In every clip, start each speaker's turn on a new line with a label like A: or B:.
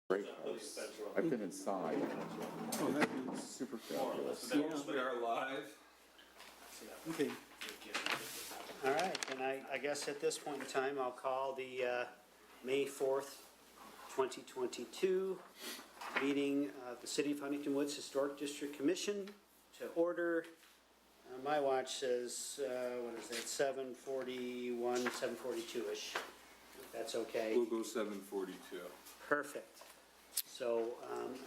A: Great house. I've been inside.
B: Oh, that'd be
A: Super fabulous.
C: We are live.
B: okay.
D: All right, and I guess at this point in time, I'll call the May 4th, 2022 meeting of the City of Huntingtonwoods Historic District Commission to order. My watch says, what is that, 7:41, 7:42-ish, if that's okay.
C: We'll go 7:42.
D: Perfect. So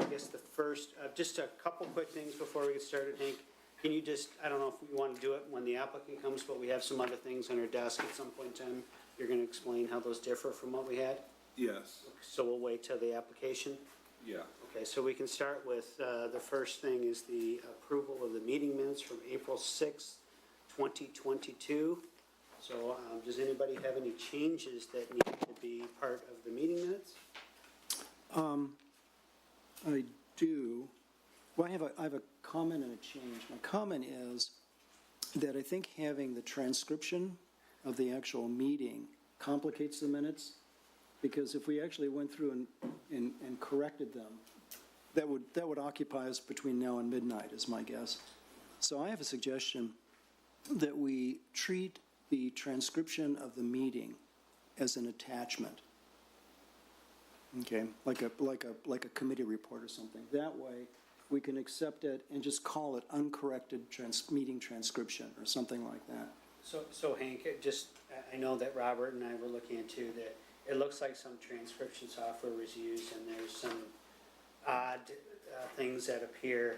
D: I guess the first, just a couple quick things before we get started, Hank. Can you just, I don't know if we want to do it when the applicant comes, but we have some other things on our desk at some point in time. You're going to explain how those differ from what we had?
C: Yes,
D: So we'll wait till the application?
C: yeah.
D: Okay, so we can start with, the first thing is the approval of the meeting minutes from April 6th, 2022. So does anybody have any changes that need to be part of the meeting minutes?
B: I do. Well, I have a comment and a change. My comment is that I think having the transcription of the actual meeting complicates the minutes, because if we actually went through and corrected them, that would occupy us between now and midnight, is my guess. So I have a suggestion that we treat the transcription of the meeting as an attachment. Okay, like a committee report or something. That way, we can accept it and just call it uncorrected meeting transcription or something like that.
D: So Hank, I know that Robert and I were looking into that. It looks like some transcription software was used, and there's some odd things that appear.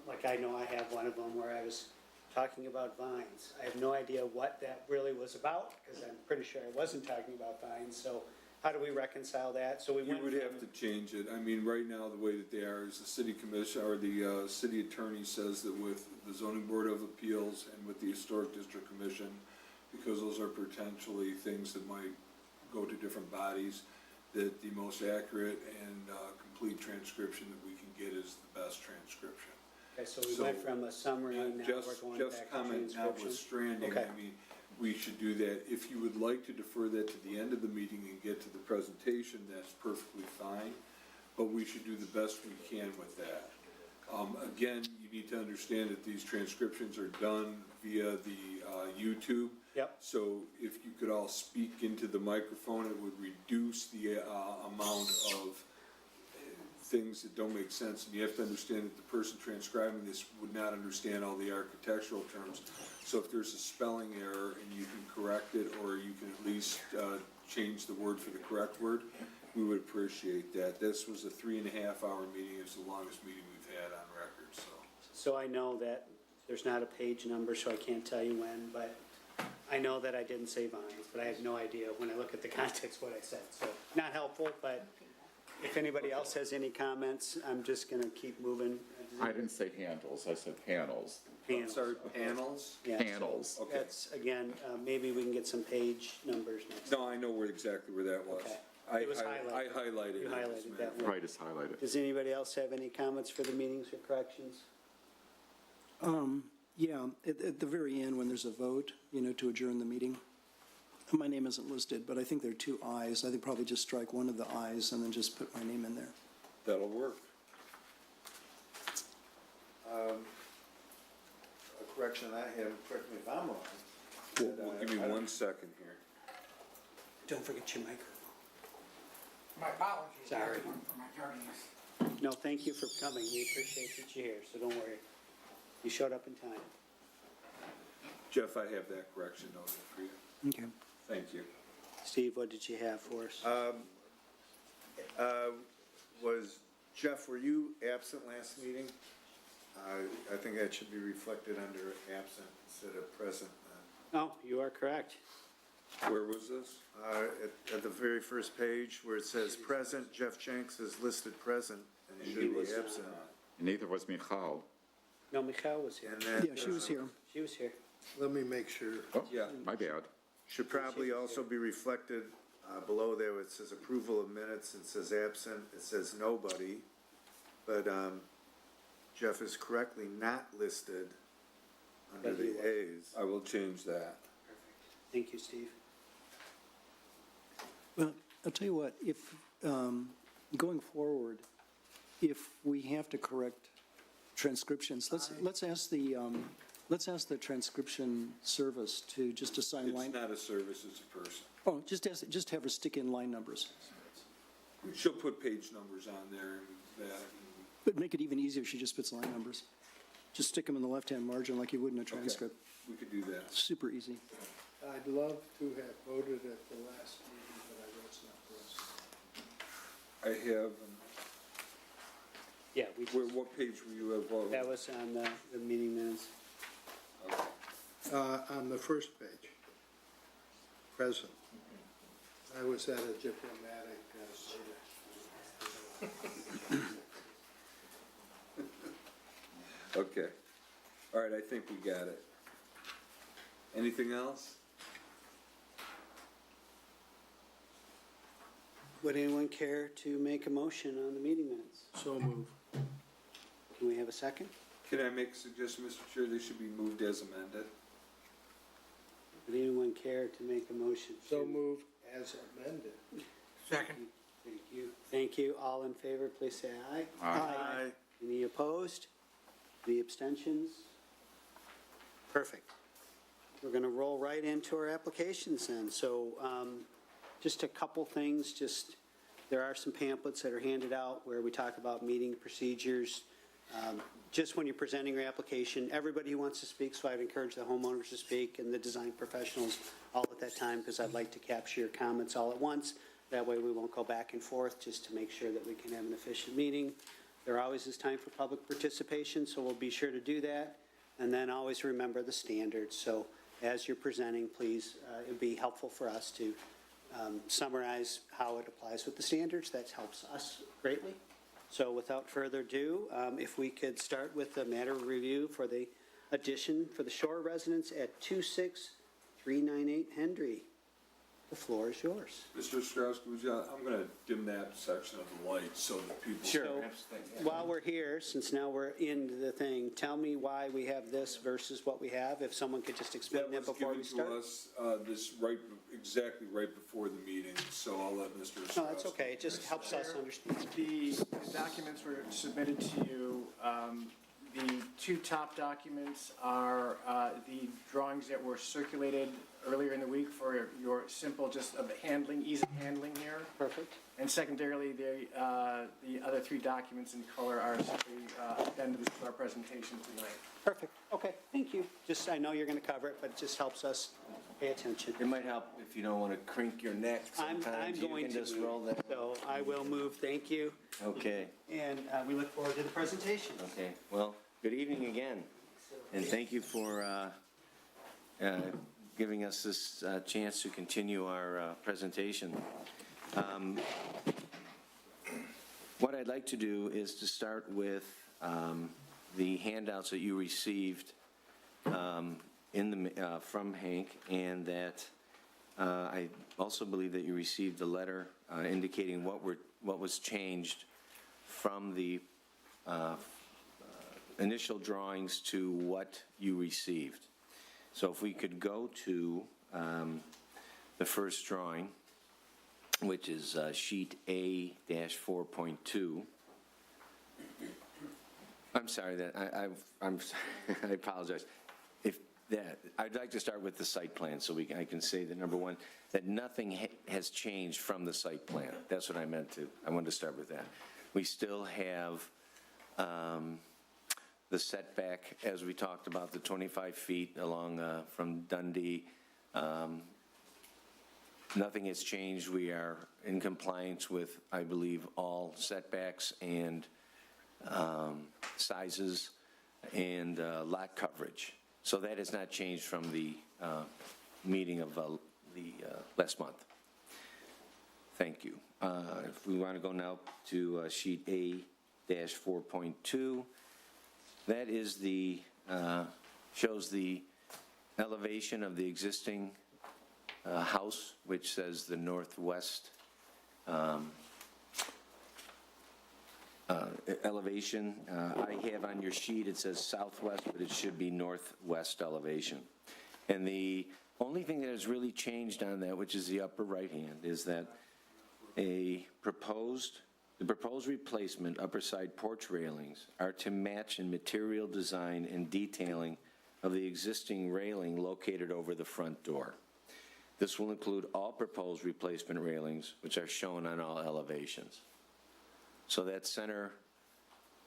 D: Like I know I have one of them where I was talking about vines. I have no idea what that really was about, because I'm pretty sure I wasn't talking about vines. So how do we reconcile that? So we
C: You would have to change it. I mean, right now, the way that they are is the city commission, or the city attorney says that with the zoning board of appeals and with the historic district commission, because those are potentially things that might go to different bodies, that the most accurate and complete transcription that we can get is the best transcription.
D: Okay, so we went from a summary, now we're going
C: Jeff's
D: back to
C: comment
D: transcription.
C: notwithstanding,
D: Okay.
C: I mean, we should do that. If you would like to defer that to the end of the meeting and get to the presentation, that's perfectly fine, but we should do the best we can with that. Again, you need to understand that these transcriptions are done via the YouTube.
D: Yep.
C: So if you could all speak into the microphone, it would reduce the amount of things that don't make sense. And you have to understand that the person transcribing this would not understand all the architectural terms. So if there's a spelling error and you can correct it, or you can at least change the word for the correct word, we would appreciate that. This was a 3.5-hour meeting. It's the longest meeting we've had on record, so.
D: So I know that there's not a page number, so I can't tell you when, but I know that I didn't say vines, but I have no idea when I look at the context what I said. So not helpful, but if anybody else has any comments, I'm just going to keep moving.
A: I didn't say handles, I said panels.
C: I'm sorry, panels?
D: Yeah,
A: Panels.
D: so that's, again, maybe we can get some page numbers next time.
C: No, I know exactly where that was.
D: Okay.
C: I
D: It was highlighted.
C: I highlighted it.
D: You highlighted that one.
A: Right, it's highlighted.
D: Does anybody else have any comments for the meetings or corrections?
B: Yeah, at the very end, when there's a vote, to adjourn the meeting, my name isn't listed, but I think there are 2 ayes. I think probably just strike one of the ayes and then just put my name in there.
C: That'll work.
E: A correction I have, correct me if I'm wrong.
C: Well, give me 1 second here.
D: Don't forget your microphone.
F: My apologies.
D: Sorry.
F: everyone, for my tardiness.
D: No, thank you for coming. We appreciate that you're here, so don't worry. You showed up in time.
C: Jeff, I have that correction noted for you.
B: Okay.
C: Thank you.
D: Steve, what did you have for us?
E: Jeff, were you absent last meeting? I think that should be reflected under absent instead of present.
D: Oh, you are correct.
C: Where was this?
E: At the very first page where it says present, Jeff Jenks is listed present and he
D: He
E: should
D: was
E: be
D: not.
E: absent.
A: And neither was Michal.
D: No, Michal was here.
E: And then,
B: Yeah, she was here.
D: She was here.
E: Let me make sure.
A: Oh,
C: Yeah.
A: my bad.
E: Should probably also be reflected below there where it says approval of minutes. It says absent, it says nobody. But Jeff is correctly not listed under
D: But he
E: the
D: was.
E: A's.
C: I will change that.
D: Perfect. Thank you, Steve.
B: Well, I'll tell you what, if going forward, if we have to correct transcriptions, let's ask the transcription service to just assign
C: It's
B: line,
C: not a service, it's a person.
B: oh, just have her stick in line numbers.
C: She'll put page numbers on there and that.
B: But make it even easier if she just puts line numbers. Just stick them in the left-hand margin like you would in a
C: Okay,
B: transcript.
C: we could do that.
B: Super easy.
G: I'd love to have voted at the last meeting, but I know it's not for us.
C: I have,
D: Yeah, we,
C: what page were you at? What-
D: that was on the meeting minutes.
C: Okay.
G: On the first page, present. I was at a diplomatic
C: Okay. All right, I think we got it. Anything else?
D: Would anyone care to make a motion on the meeting minutes?
G: So move.
D: Can we have a second?
C: Can I make a suggestion, Mr. Chair? They should be moved as amended.
D: Would anyone care to make a motion?
G: So
D: to-
G: move as amended.
F: Second.
D: Thank you. Thank you. All in favor, please say aye.
E: Aye.
D: Any opposed? Any abstentions? Perfect. We're going to roll right into our applications then. So just a couple things, there are some pamphlets that are handed out where we talk about meeting procedures. Just when you're presenting your application, everybody who wants to speak, so I'd encourage the homeowners to speak and the design professionals all at that time, because I'd like to capture your comments all at once. That way we won't go back and forth, just to make sure that we can have an efficient meeting. There always is time for public participation, so we'll be sure to do that. And then always remember the standards. So as you're presenting, please, it would be helpful for us to summarize how it applies with the standards. That helps us greatly. So without further ado, if we could start with the matter review for the addition for the shore residence at 26398 Hendry. The floor is yours.
C: Mr. Strauss, would you, I'm going to dim that section of the light so that people.
D: So, while we're here, since now we're into the thing, tell me why we have this versus what we have, if someone could just explain that before we start.
C: That was given to us, exactly right before the meeting, so I'll let Mr. Strauss.
D: No, that's okay, it just helps us understand.
H: The documents were submitted to you. The two top documents are the drawings that were circulated earlier in the week for your simple, just of handling, ease of handling here.
D: Perfect.
H: And secondarily, the other three documents in color are simply addendums to our presentation tonight.
D: Perfect, okay, thank you. Just, I know you're going to cover it, but it just helps us pay attention.
I: It might help if you don't want to crink your neck
D: I'm
I: sometimes. You
D: going
I: can
D: to
I: just roll that.
D: So I will move, thank you.
I: Okay,
D: And we look forward to the presentation.
I: okay. Well, good evening again. And thank you for giving us this chance to continue our presentation. What I'd like to do is to start with the handouts that you received from Hank, and that I also believe that you received a letter indicating what was changed from the initial drawings to what you received. So if we could go to the first drawing, which is sheet A-4.2. I'm sorry, that I'm I apologize. I'd like to start with the site plan, so I can say that, number one, that nothing has changed from the site plan. That's what I meant to. I wanted to start with that. We still have the setback, as we talked about, the 25 feet along from Dundee. Nothing has changed. We are in compliance with, I believe, all setbacks and sizes and lot coverage. So that has not changed from the meeting of the last month. Thank you. If we want to go now to sheet A-4.2, that is shows the elevation of the existing house, which says the northwest elevation. I have on your sheet, it says southwest, but it should be northwest elevation. And the only thing that has really changed on that, which is the upper right hand, is that a proposed The proposed replacement upper side porch railings are to match in material design and detailing of the existing railing located over the front door. This will include all proposed replacement railings, which are shown on all elevations. So that center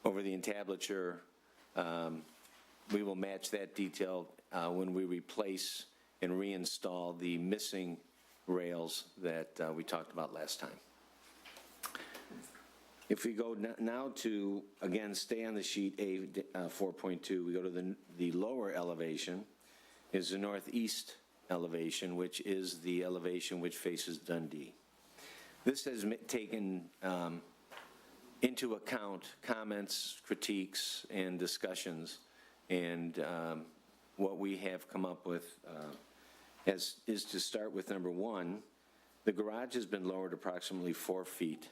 I: over the entablature, we will match that detail when we replace and reinstall the missing rails that we talked about last time. If we go now to, again, stay on the sheet A 4.2, we go to the lower elevation, is the northeast elevation, which is the elevation which faces Dundee. This has taken into account comments, critiques, and discussions, and what we have come up with is to start with number one. The garage has been lowered approximately 4 feet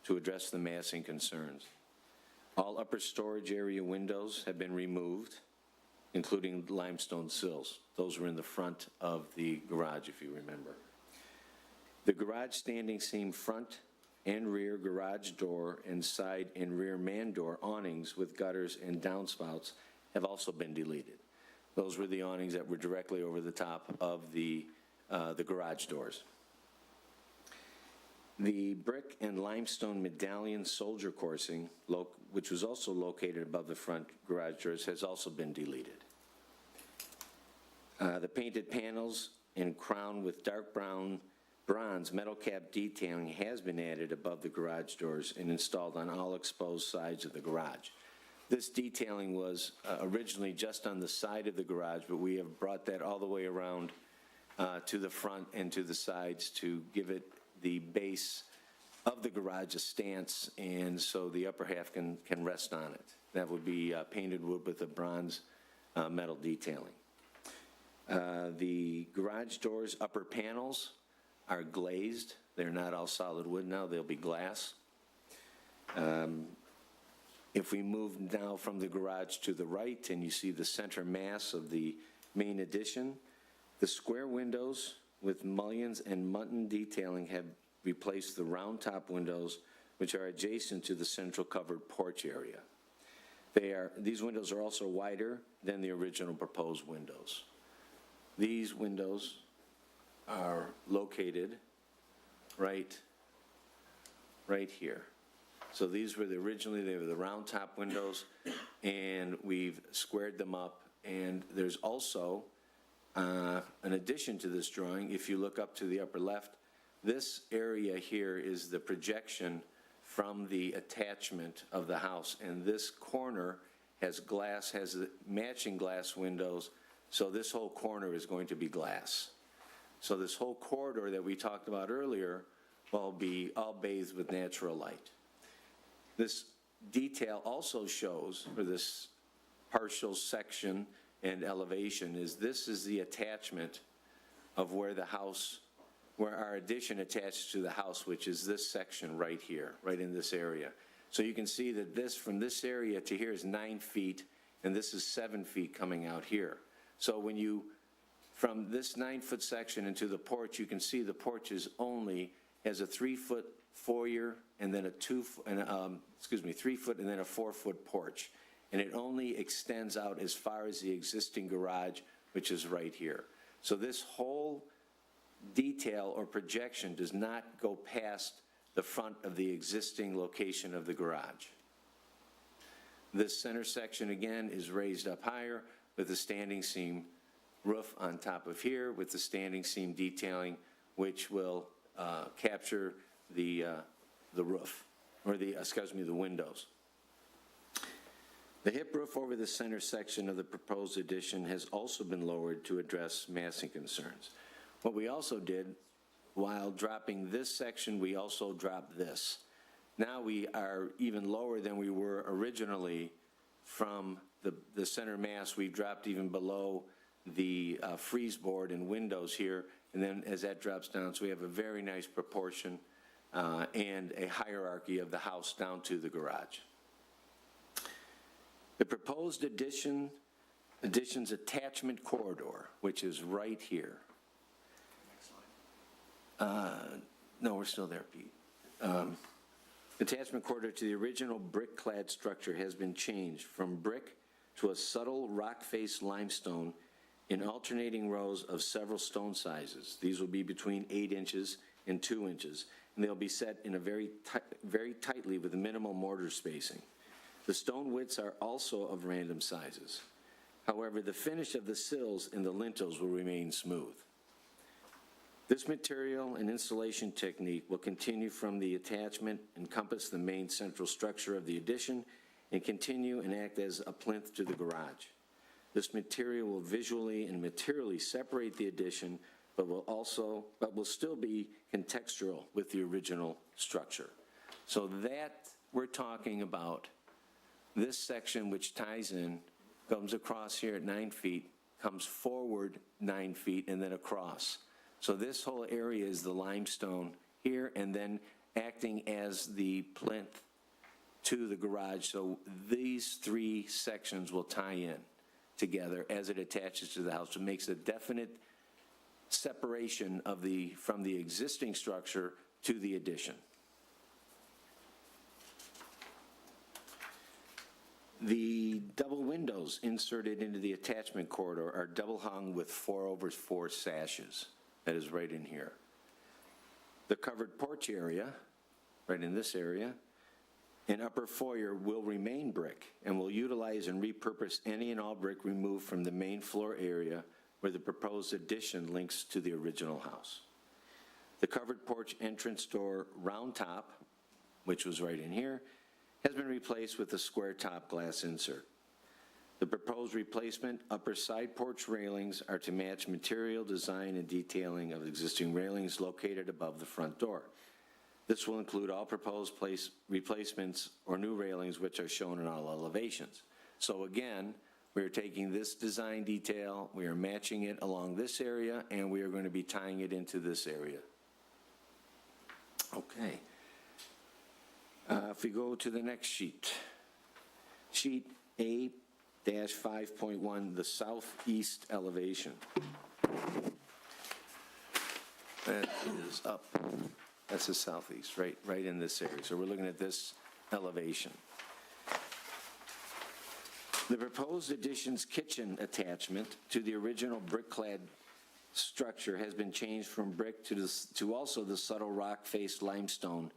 I: to address the massing concerns. All upper storage area windows have been removed, including limestone sills. Those were in the front of the garage, if you remember. The garage standing seam front and rear garage door and side and rear man door awnings with gutters and downspouts have also been deleted. Those were the awnings that were directly over the top of the garage doors. The brick and limestone medallion soldier coursing, which was also located above the front garage doors, has also been deleted. The painted panels and crown with dark bronze metal cap detailing has been added above the garage doors and installed on all exposed sides of the garage. This detailing was originally just on the side of the garage, but we have brought that all the way around to the front and to the sides to give it the base of the garage a stance, and so the upper half can rest on it. That would be painted wood with a bronze metal detailing. The garage doors upper panels are glazed. They're not all solid wood now, they'll be glass. If we move now from the garage to the right and you see the center mass of the main addition, the square windows with mullions and mutton detailing have replaced the round top windows, which are adjacent to the central covered porch area. These windows are also wider than the original proposed windows. These windows are located right here. So these were originally they were the round top windows, and we've squared them up. And there's also an addition to this drawing. If you look up to the upper left, this area here is the projection from the attachment of the house, and this corner has matching glass windows, so this whole corner is going to be glass. So this whole corridor that we talked about earlier will be all bathed with natural light. This detail also shows, for this partial section and elevation, this is the attachment of where our addition attached to the house, which is this section right here, right in this area. So you can see that from this area to here is 9 feet, and this is 7 feet coming out here. So from this 9-foot section into the porch, you can see the porch has a 3-foot foyer and then a 3 foot and then a 4-foot porch. And it only extends out as far as the existing garage, which is right here. So this whole detail or projection does not go past the front of the existing location of the garage. This center section, again, is raised up higher with the standing seam roof on top of here with the standing seam detailing, which will capture the roof, or the windows. The hip roof over the center section of the proposed addition has also been lowered to address massing concerns. What we also did, while dropping this section, we also dropped this. Now we are even lower than we were originally from the center mass. We've dropped even below the frieze board and windows here, and then as that drops down, so we have a very nice proportion and a hierarchy of the house down to the garage. The proposed addition's attachment corridor, which is right here. No, we're still there, Pete. Attachment corridor to the original brick-clad structure has been changed from brick to a subtle rock-faced limestone in alternating rows of several stone sizes. These will be between 8 inches and 2 inches, and they'll be set in a very tightly with minimal mortar spacing. The stone widths are also of random sizes. However, the finish of the sills and the lintels will remain smooth. This material and installation technique will continue from the attachment, encompass the main central structure of the addition, and continue and act as a plinth to the garage. This material will visually and materially separate the addition, but will still be contextual with the original structure. So that we're talking about, this section which ties in, comes across here at 9 feet, comes forward 9 feet, and then across. So this whole area is the limestone here, and then acting as the plinth to the garage. So these 3 sections will tie in together as it attaches to the house. It makes a definite separation of from the existing structure to the addition. The double windows inserted into the attachment corridor are double hung with 4/4 sashes. That is right in here. The covered porch area, right in this area, and upper foyer will remain brick and will utilize and repurpose any and all brick removed from the main floor area where the proposed addition links to the original house. The covered porch entrance door round top, which was right in here, has been replaced with a square top glass insert. The proposed replacement upper side porch railings are to match material, design, and detailing of existing railings located above the front door. This will include all proposed replacements or new railings which are shown in all elevations. So again, we are taking this design detail, we are matching it along this area, and we are going to be tying it into this area. Okay. If we go to the next sheet, sheet A-5.1, the southeast elevation. That is up. That's the southeast, right in this area. So we're looking at this elevation. The proposed addition's kitchen attachment to the original brick-clad structure has been changed from brick to also the subtle rock-faced limestone,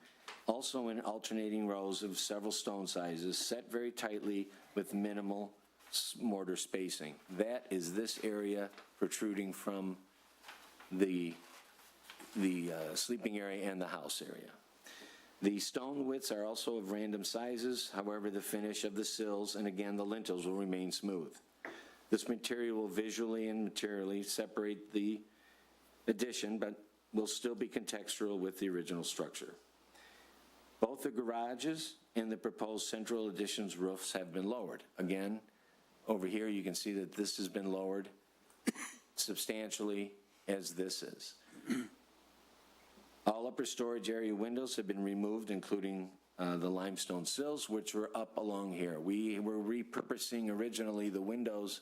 I: also in alternating rows of several stone sizes, set very tightly with minimal mortar spacing. That is this area protruding from the sleeping area and the house area. The stone widths are also of random sizes. However, the finish of the sills and again the lintels will remain smooth. This material will visually and materially separate the addition, but will still be contextual with the original structure. Both the garages and the proposed central addition's roofs have been lowered. Again, over here you can see that this has been lowered substantially as this is. All upper storage area windows have been removed, including the limestone sills, which were up along here. We were repurposing originally the windows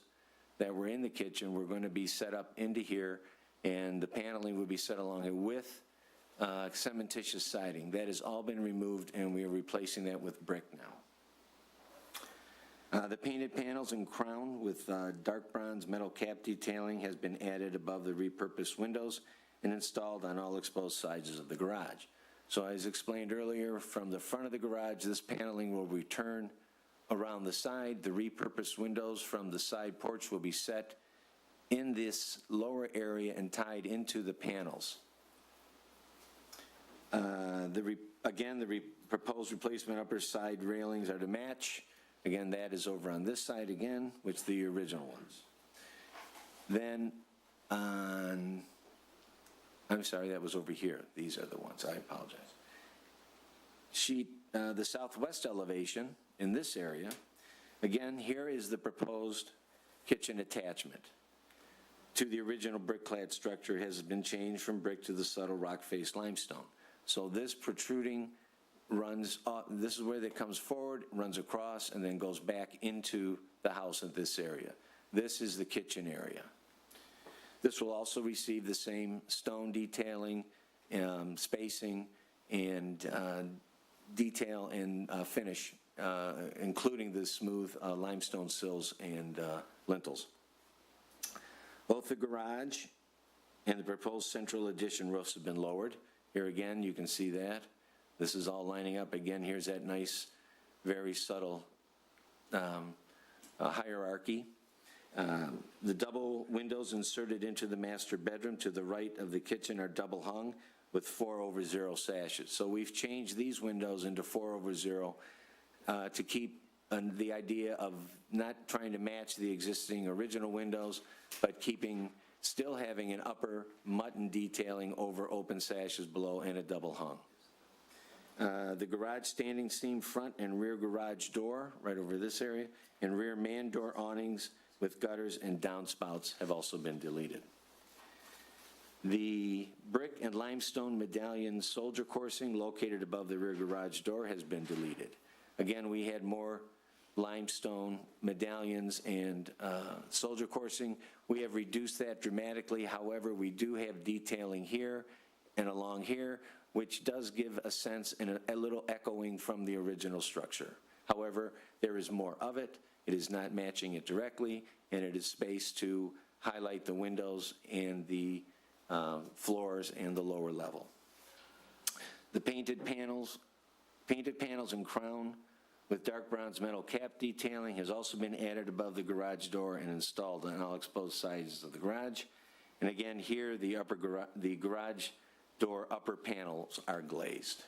I: that were in the kitchen were going to be set up into here, and the paneling would be set along here with cementitious siding. That has all been removed, and we are replacing that with brick now. The painted panels and crown with dark bronze metal cap detailing has been added above the repurposed windows and installed on all exposed sides of the garage. So as explained earlier, from the front of the garage, this paneling will return around the side. The repurposed windows from the side porch will be set in this lower area and tied into the panels. Again, the proposed replacement upper side railings are to match. Again, that is over on this side again, which the original ones. Then on, I'm sorry, that was over here. These are the ones, I apologize. Sheet, the southwest elevation in this area, again, here is the proposed kitchen attachment to the original brick-clad structure. Has been changed from brick to the subtle rock-faced limestone. So this protruding runs, this is where it comes forward, runs across, and then goes back into the house in this area. This is the kitchen area. This will also receive the same stone detailing, spacing, and detail and finish, including the smooth limestone sills and lintels. Both the garage and the proposed central addition roofs have been lowered. Here again, you can see that. This is all lining up. Again, here's that nice, very subtle hierarchy. The double windows inserted into the master bedroom to the right of the kitchen are double hung with 4/0 sashes. So we've changed these windows into 4/0 to keep the idea of not trying to match the existing original windows, but still having an upper mutton detailing over open sashes below and a double hung. The garage standing seam front and rear garage door, right over this area, and rear man door awnings with gutters and downspouts have also been deleted. The brick and limestone medallion soldier coursing located above the rear garage door has been deleted. Again, we had more limestone medallions and soldier coursing. We have reduced that dramatically. However, we do have detailing here and along here, which does give a sense and a little echoing from the original structure. However, there is more of it. It is not matching it directly, and it is spaced to highlight the windows and the floors and the lower level. The painted panels and crown with dark bronze metal cap detailing has also been added above the garage door and installed on all exposed sides of the garage. And again, here the garage door upper panels are glazed.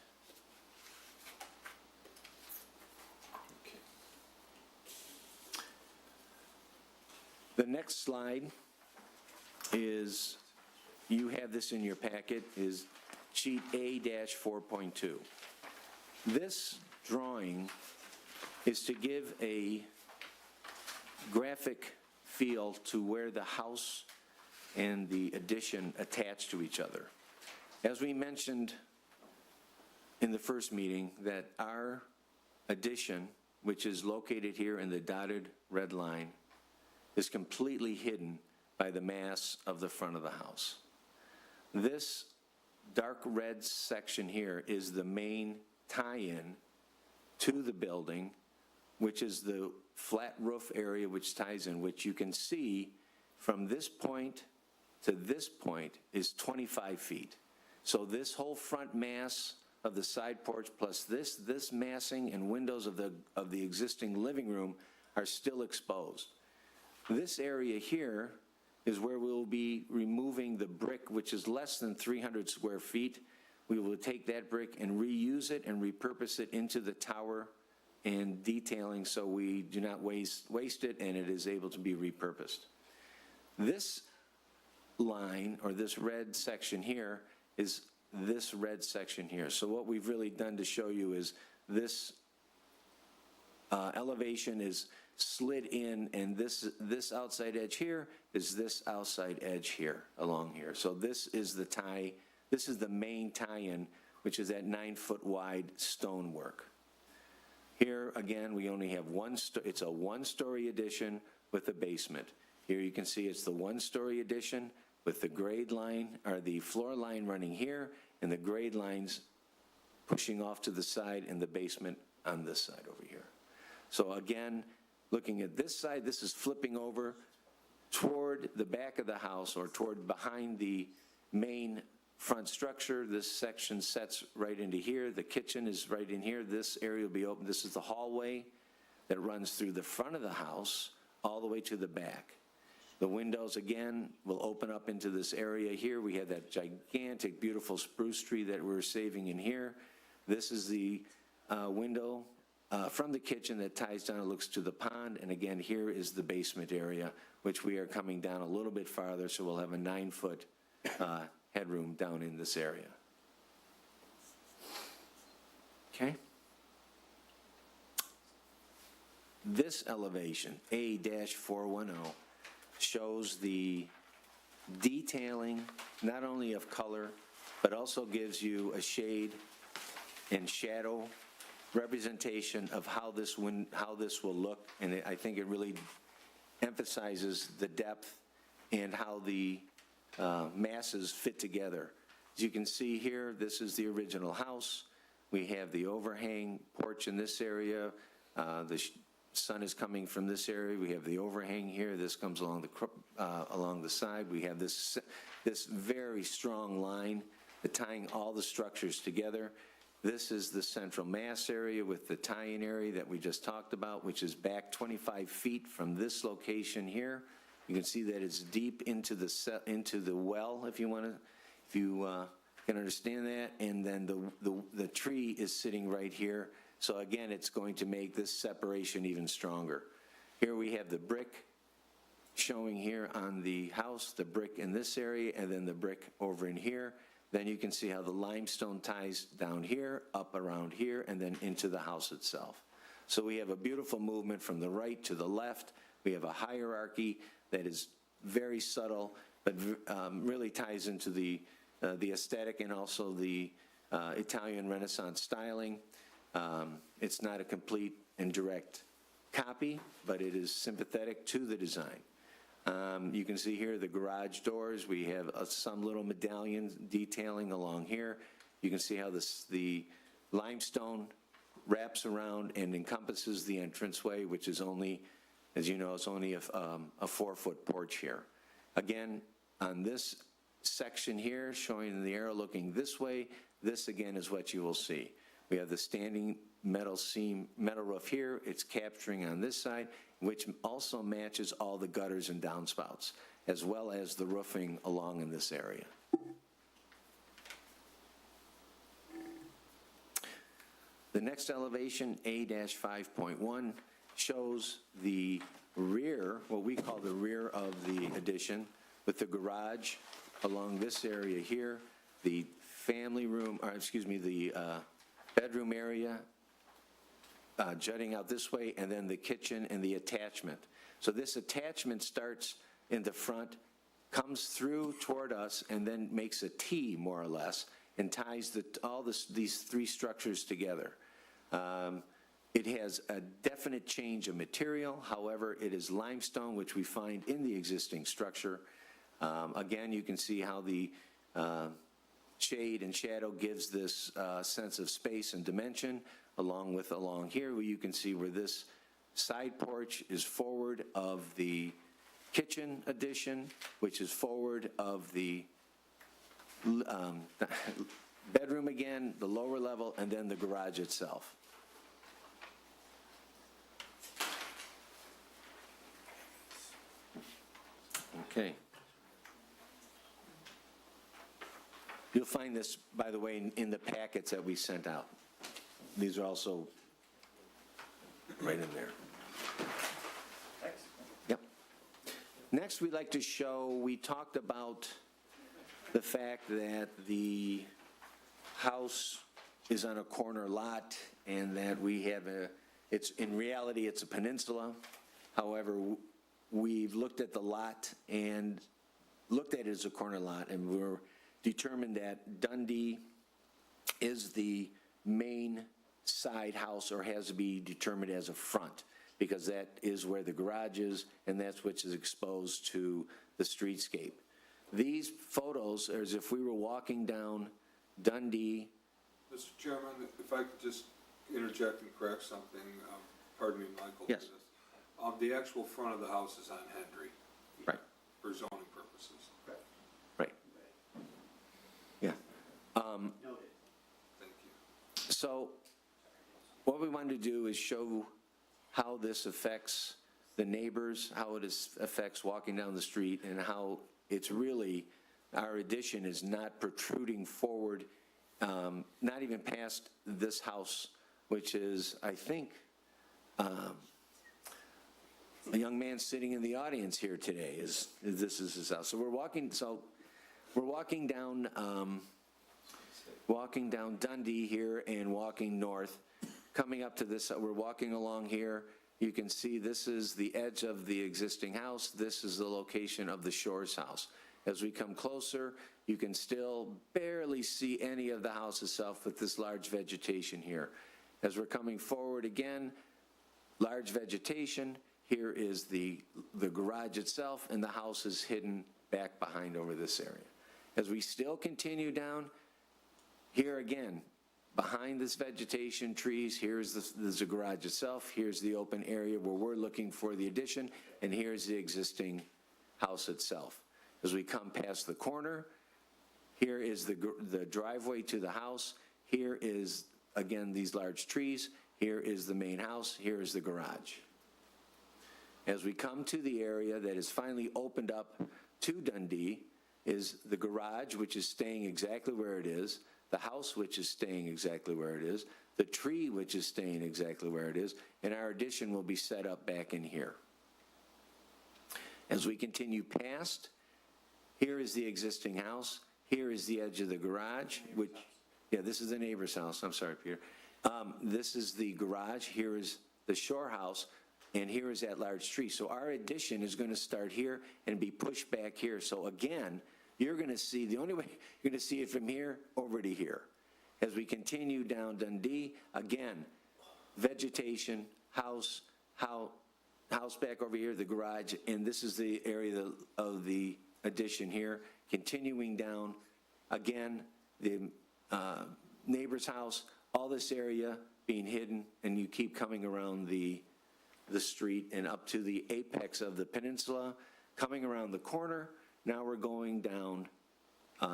I: Okay. The next slide is, you have this in your packet, is sheet A-4.2. This drawing is to give a graphic feel to where the house and the addition attach to each other. As we mentioned in the first meeting, that our addition, which is located here in the dotted red line, is completely hidden by the mass of the front of the house. This dark red section here is the main tie-in to the building, which is the flat roof area which ties in, which you can see from this point to this point is 25 feet. So this whole front mass of the side porch plus this massing and windows of the existing living room are still exposed. This area here is where we'll be removing the brick, which is less than 300 square feet. We will take that brick and reuse it and repurpose it into the tower and detailing so we do not waste it and it is able to be repurposed. This line, or this red section here, is this red section here. So what we've really done to show you is this elevation is slid in, and this outside edge here is this outside edge here, along here. So this is the main tie-in, which is that 9-foot wide stonework. Here, again, we only have it's a one-story addition with a basement. Here you can see it's the one-story addition with the grade line, or the floor line running here, and the grade lines pushing off to the side, and the basement on this side over here. So again, looking at this side, this is flipping over toward the back of the house, or toward behind the main front structure. This section sets right into here. The kitchen is right in here. This area will be open. This is the hallway that runs through the front of the house all the way to the back. The windows, again, will open up into this area here. We have that gigantic, beautiful spruce tree that we're saving in here. This is the window from the kitchen that ties down and looks to the pond. And again, here is the basement area, which we are coming down a little bit farther, so we'll have a 9-foot headroom down in this area. Okay? This elevation, A-410, shows the detailing, not only of color, but also gives you a shade and shadow representation of how this will look, and I think it really emphasizes the depth and how the masses fit together. As you can see here, this is the original house. We have the overhang porch in this area. The sun is coming from this area. We have the overhang here. This comes along the side. We have this very strong line tying all the structures together. This is the central mass area with the tie-in area that we just talked about, which is back 25 feet from this location here. You can see that it's deep into the well, if you can understand that. And then the tree is sitting right here. So again, it's going to make this separation even stronger. Here we have the brick showing here on the house, the brick in this area, and then the brick over in here. Then you can see how the limestone ties down here, up around here, and then into the house itself. So we have a beautiful movement from the right to the left. We have a hierarchy that is very subtle, but really ties into the aesthetic and also the Italian Renaissance styling. It's not a complete and direct copy, but it is sympathetic to the design. You can see here the garage doors. We have some little medallion detailing along here. You can see how the limestone wraps around and encompasses the entranceway, which is only, as you know, it's only a 4-foot porch here. Again, on this section here, showing the arrow looking this way, this again is what you will see. We have the standing metal roof here. It's capturing on this side, which also matches all the gutters and downspouts, as well as the roofing along in this area. The next elevation, A-5.1, shows the rear, what we call the rear of the addition, with the garage along this area here, the family room, or excuse me, the bedroom area jutting out this way, and then the kitchen and the attachment. So this attachment starts in the front, comes through toward us, and then makes a T, more or less, and ties these three structures together. It has a definite change of material. However, it is limestone, which we find in the existing structure. Again, you can see how the shade and shadow gives this sense of space and dimension. Along here, where you can see where this side porch is forward of the kitchen addition, which is forward of the bedroom again, the lower level, and then the garage itself. Okay. You'll find this, by the way, in the packets that we sent out. These are also right in there.
H: Thanks.
I: Yep. Next, we'd like to show, we talked about the fact that the house is on a corner lot and that we have in reality, it's a peninsula. However, we've looked at the lot and looked at it as a corner lot, and we're determined that Dundee is the main side house, or has to be determined as a front, because that is where the garage is, and that's which is exposed to the streetscape. These photos are as if we were walking down Dundee.
C: Mr. Chairman, if I could just interject and correct something, pardon me, Michael.
I: Yes.
C: The actual front of the house is on Henry.
I: Right.
C: For zoning purposes.
I: Right. Yeah.
D: Noted.
C: Thank you.
I: So what we wanted to do is show how this affects the neighbors, how it affects walking down the street, and how it's really, our addition is not protruding forward, not even past this house, which is, I think, a young man sitting in the audience here today this is his house. So we're walking down Dundee here and walking north. Coming up to this, we're walking along here. You can see this is the edge of the existing house. This is the location of the Shores house. As we come closer, you can still barely see any of the house itself with this large vegetation here. As we're coming forward again, large vegetation. Here is the garage itself, and the house is hidden back behind over this area. As we still continue down, here again, behind this vegetation, trees, here's the garage itself, here's the open area where we're looking for the addition, and here's the existing house itself. As we come past the corner, here is the driveway to the house, here is, again, these large trees, here is the main house, here is the garage. As we come to the area that is finally opened up to Dundee, is the garage, which is staying exactly where it is, the house, which is staying exactly where it is, the tree, which is staying exactly where it is, and our addition will be set up back in here. As we continue past, here is the existing house, here is the edge of the garage, which, yeah, this is the neighbor's house, I'm sorry, Peter. This is the garage, here is the shore house, and here is that large tree. So our addition is going to start here and be pushed back here. So again, you're going to see, the only way you're going to see it from here over to here. As we continue down Dundee, again, vegetation, house back over here, the garage, and this is the area of the addition here. Continuing down, again, the neighbor's house, all this area being hidden, and you keep coming around the street and up to the apex of the peninsula, coming around the corner. Now we're going down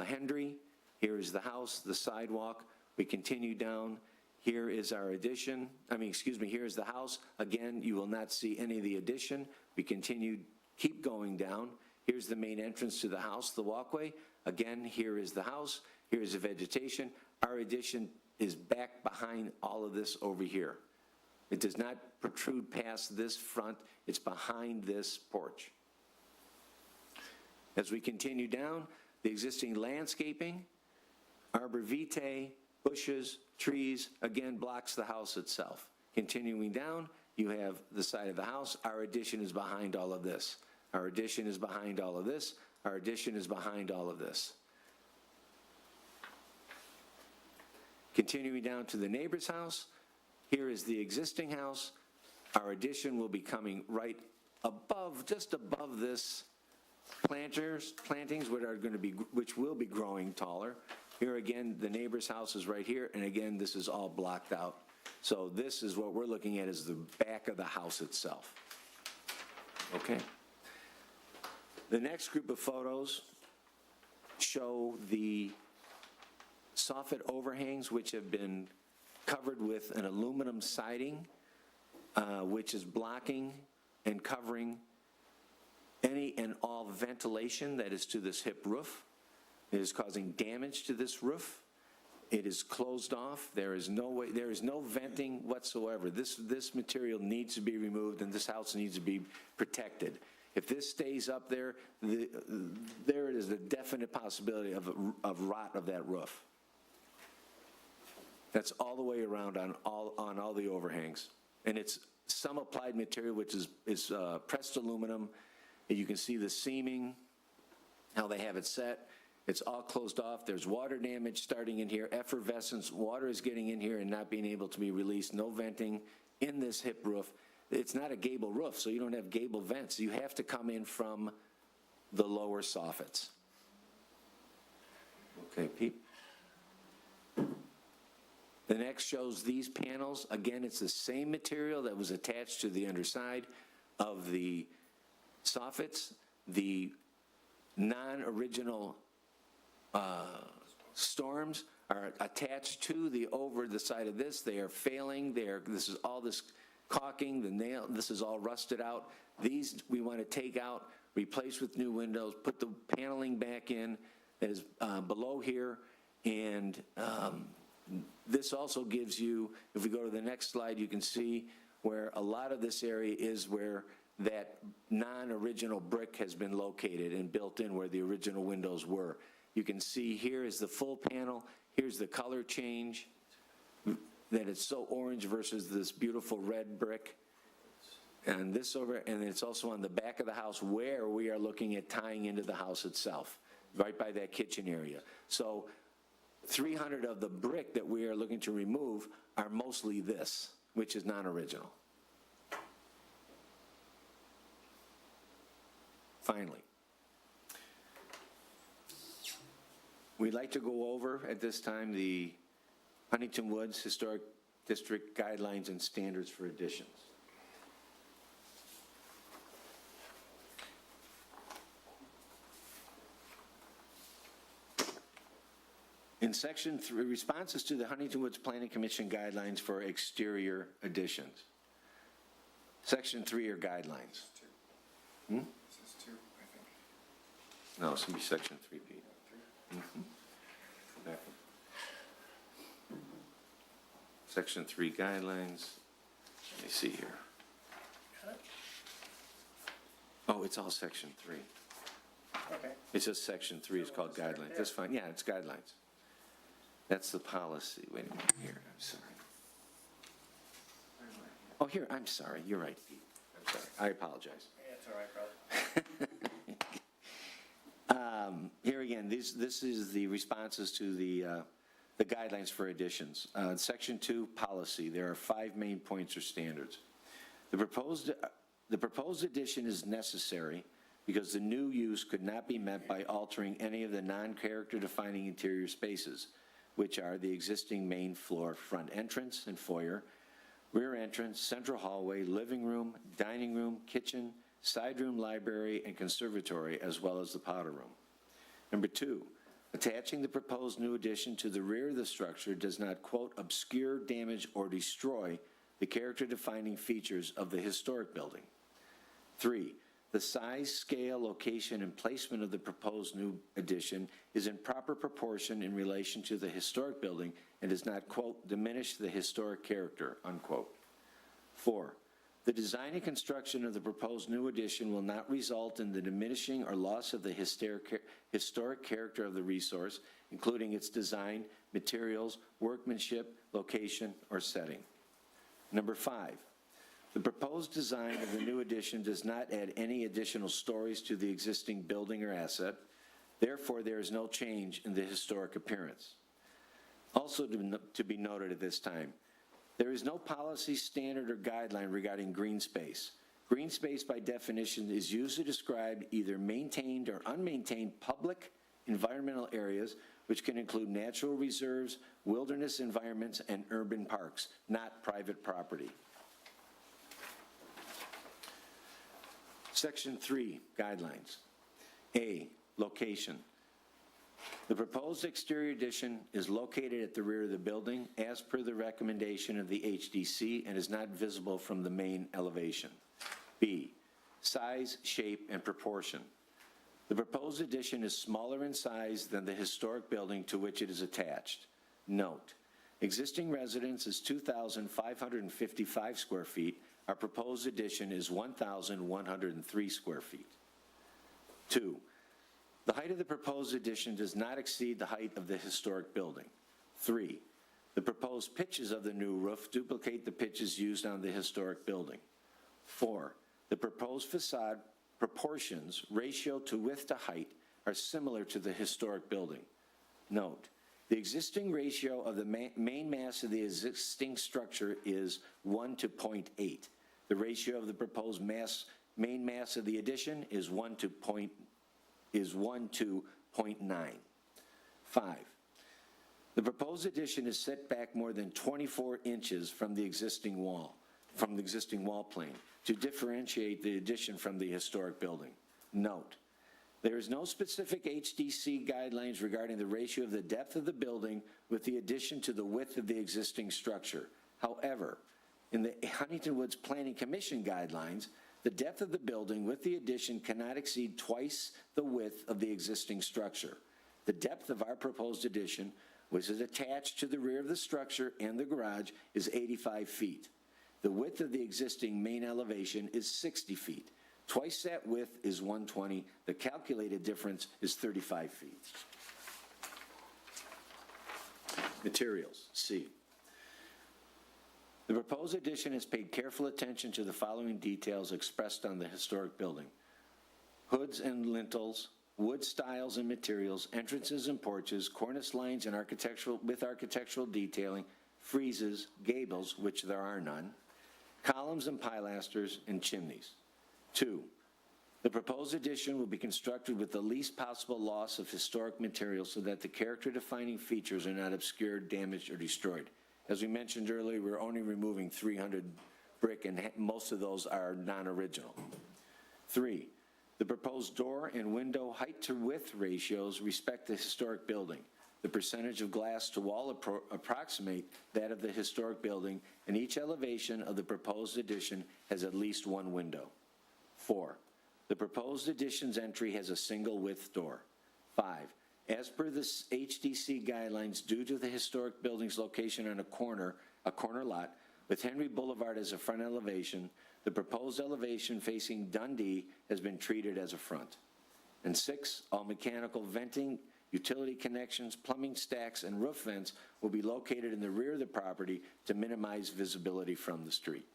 I: Hendry. Here is the house, the sidewalk. We continue down. Here is our addition. Here is the house. Again, you will not see any of the addition. We keep going down. Here's the main entrance to the house, the walkway. Again, here is the house. Here is the vegetation. Our addition is back behind all of this over here. It does not protrude past this front. It's behind this porch. As we continue down, the existing landscaping, arbor vitae, bushes, trees, again, blocks the house itself. Continuing down, you have the side of the house. Our addition is behind all of this. Our addition is behind all of this. Our addition is behind all of this. Continuing down to the neighbor's house, here is the existing house. Our addition will be coming right above, just above this plantings which will be growing taller. Here again, the neighbor's house is right here, and again, this is all blocked out. So this is what we're looking at is the back of the house itself. Okay. The next group of photos show the soffit overhangs, which have been covered with an aluminum siding, which is blocking and covering any and all ventilation that is to this hip roof. It is causing damage to this roof. It is closed off. There is no venting whatsoever. This material needs to be removed, and this house needs to be protected. If this stays up there, there is a definite possibility of rot of that roof. That's all the way around on all the overhangs. And it's some applied material, which is pressed aluminum. And you can see the seaming, how they have it set. It's all closed off. There's water damage starting in here, effervescence. Water is getting in here and not being able to be released. No venting in this hip roof. It's not a gable roof, so you don't have gable vents. You have to come in from the lower soffits. Okay, Pete? The next shows these panels. Again, it's the same material that was attached to the underside of the soffits. The non-original storms are attached to the side of this. They are failing. This is all this caulking, the nail, this is all rusted out. These we want to take out, replace with new windows, put the paneling back in that is below here, and this also gives you, if we go to the next slide, you can see where a lot of this area is where that non-original brick has been located and built in where the original windows were. You can see here is the full panel, here's the color change, that it's so orange versus this beautiful red brick. And this over, and it's also on the back of the house where we are looking at tying into the house itself, right by that kitchen area. So 300 of the brick that we are looking to remove are mostly this, which is non-original. Finally, we'd like to go over at this time the Huntingtonwoods Historic District Guidelines and Standards for Additions. In Section 3, responses to the Huntingtonwoods Planning Commission guidelines for exterior additions. Section 3 are guidelines.
H: This is two, I think.
I: No, it's going to be Section 3, Pete. Back. Section 3 guidelines. Let me see here. Oh, it's all Section 3.
H: Okay.
I: It's just Section 3, it's called guidelines. That's fine, yeah, it's guidelines. That's the policy. Wait a minute here, I'm sorry. Oh, here, I'm sorry, you're right, Pete. I'm sorry, I apologize.
H: Yeah, it's all right, brother.
I: Here again, this is the responses to the guidelines for additions. Section 2, policy, there are 5 main points or standards. The proposed addition is necessary because the new use could not be met by altering any of the non-character defining interior spaces, which are the existing main floor front entrance and foyer, rear entrance, central hallway, living room, dining room, kitchen, side room, library, and conservatory, as well as the powder room. Number 2, attaching the proposed new addition to the rear of the structure does not, quote, obscure, damage, or destroy the character-defining features of the historic building. 3, the size, scale, location, and placement of the proposed new addition is in proper proportion in relation to the historic building and does not, quote, diminish the historic character, unquote. 4, the design and construction of the proposed new addition will not result in the diminishing or loss of the historic character of the resource, including its design, materials, workmanship, location, or setting. Number 5, the proposed design of the new addition does not add any additional stories to the existing building or asset. Therefore, there is no change in the historic appearance. Also to be noted at this time, there is no policy, standard, or guideline regarding green space. Green space, by definition, is used to describe either maintained or unmaintained public environmental areas, which can include natural reserves, wilderness environments, and urban parks, not private property. Section 3, guidelines. A, location. The proposed exterior addition is located at the rear of the building as per the recommendation of the HDC and is not visible from the main elevation. B, size, shape, and proportion. The proposed addition is smaller in size than the historic building to which it is attached. Note, existing residence is 2,555 square feet. Our proposed addition is 1,103 square feet. 2, the height of the proposed addition does not exceed the height of the historic building. 3, the proposed pitches of the new roof duplicate the pitches used on the historic building. 4, the proposed facade proportions, ratio to width to height, are similar to the historic building. Note, the existing ratio of the main mass of the existing structure is 1 to 0.8. The ratio of the proposed main mass of the addition is 1 to 0.9. 5, the proposed addition is set back more than 24 inches from the existing wall plane to differentiate the addition from the historic building. Note, there is no specific HDC guidelines regarding the ratio of the depth of the building with the addition to the width of the existing structure. However, in the Huntingtonwoods Planning Commission guidelines, the depth of the building with the addition cannot exceed twice the width of the existing structure. The depth of our proposed addition, which is attached to the rear of the structure and the garage, is 85 feet. The width of the existing main elevation is 60 feet. Twice that width is 120. The calculated difference is 35 feet. Materials, C. The proposed addition has paid careful attention to the following details expressed on the historic building: hoods and lintels, wood styles and materials, entrances and porches, cornice lines and architectural detailing, friezes, gables, which there are none, columns and pilasters, and chimneys. 2, The proposed addition will be constructed with the least possible loss of historic materials so that the character-defining features are not obscured, damaged, or destroyed. As we mentioned earlier, we're only removing 300 brick, and most of those are non-original. 3, the proposed door and window height to width ratios respect the historic building. The percentage of glass to wall approximate that of the historic building, and each elevation of the proposed addition has at least one window. 4, the proposed addition's entry has a single width door. 5, as per the HDC guidelines, due to the historic building's location on a corner lot, with Henry Boulevard as a front elevation, the proposed elevation facing Dundee has been treated as a front. And 6, all mechanical venting, utility connections, plumbing stacks, and roof vents will be located in the rear of the property to minimize visibility from the street.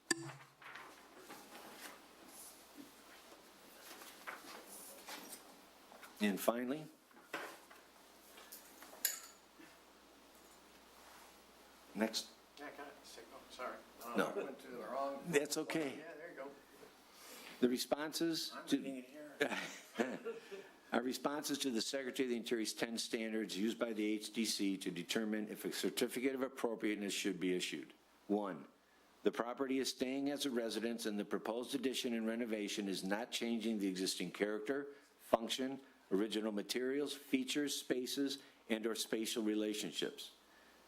I: And finally, next.
H: Yeah, kind of, sorry.
I: No.
H: I went to the wrong.
I: That's okay.
H: Yeah, there you go.
I: The responses
H: I'm
I: to,
H: reading it here.
I: our responses to the Secretary of the Interior's 10 standards used by the HDC to determine if a certificate of appropriateness should be issued. 1, the property is staying as a residence and the proposed addition and renovation is not changing the existing character, function, original materials, features, spaces, and/or spatial relationships.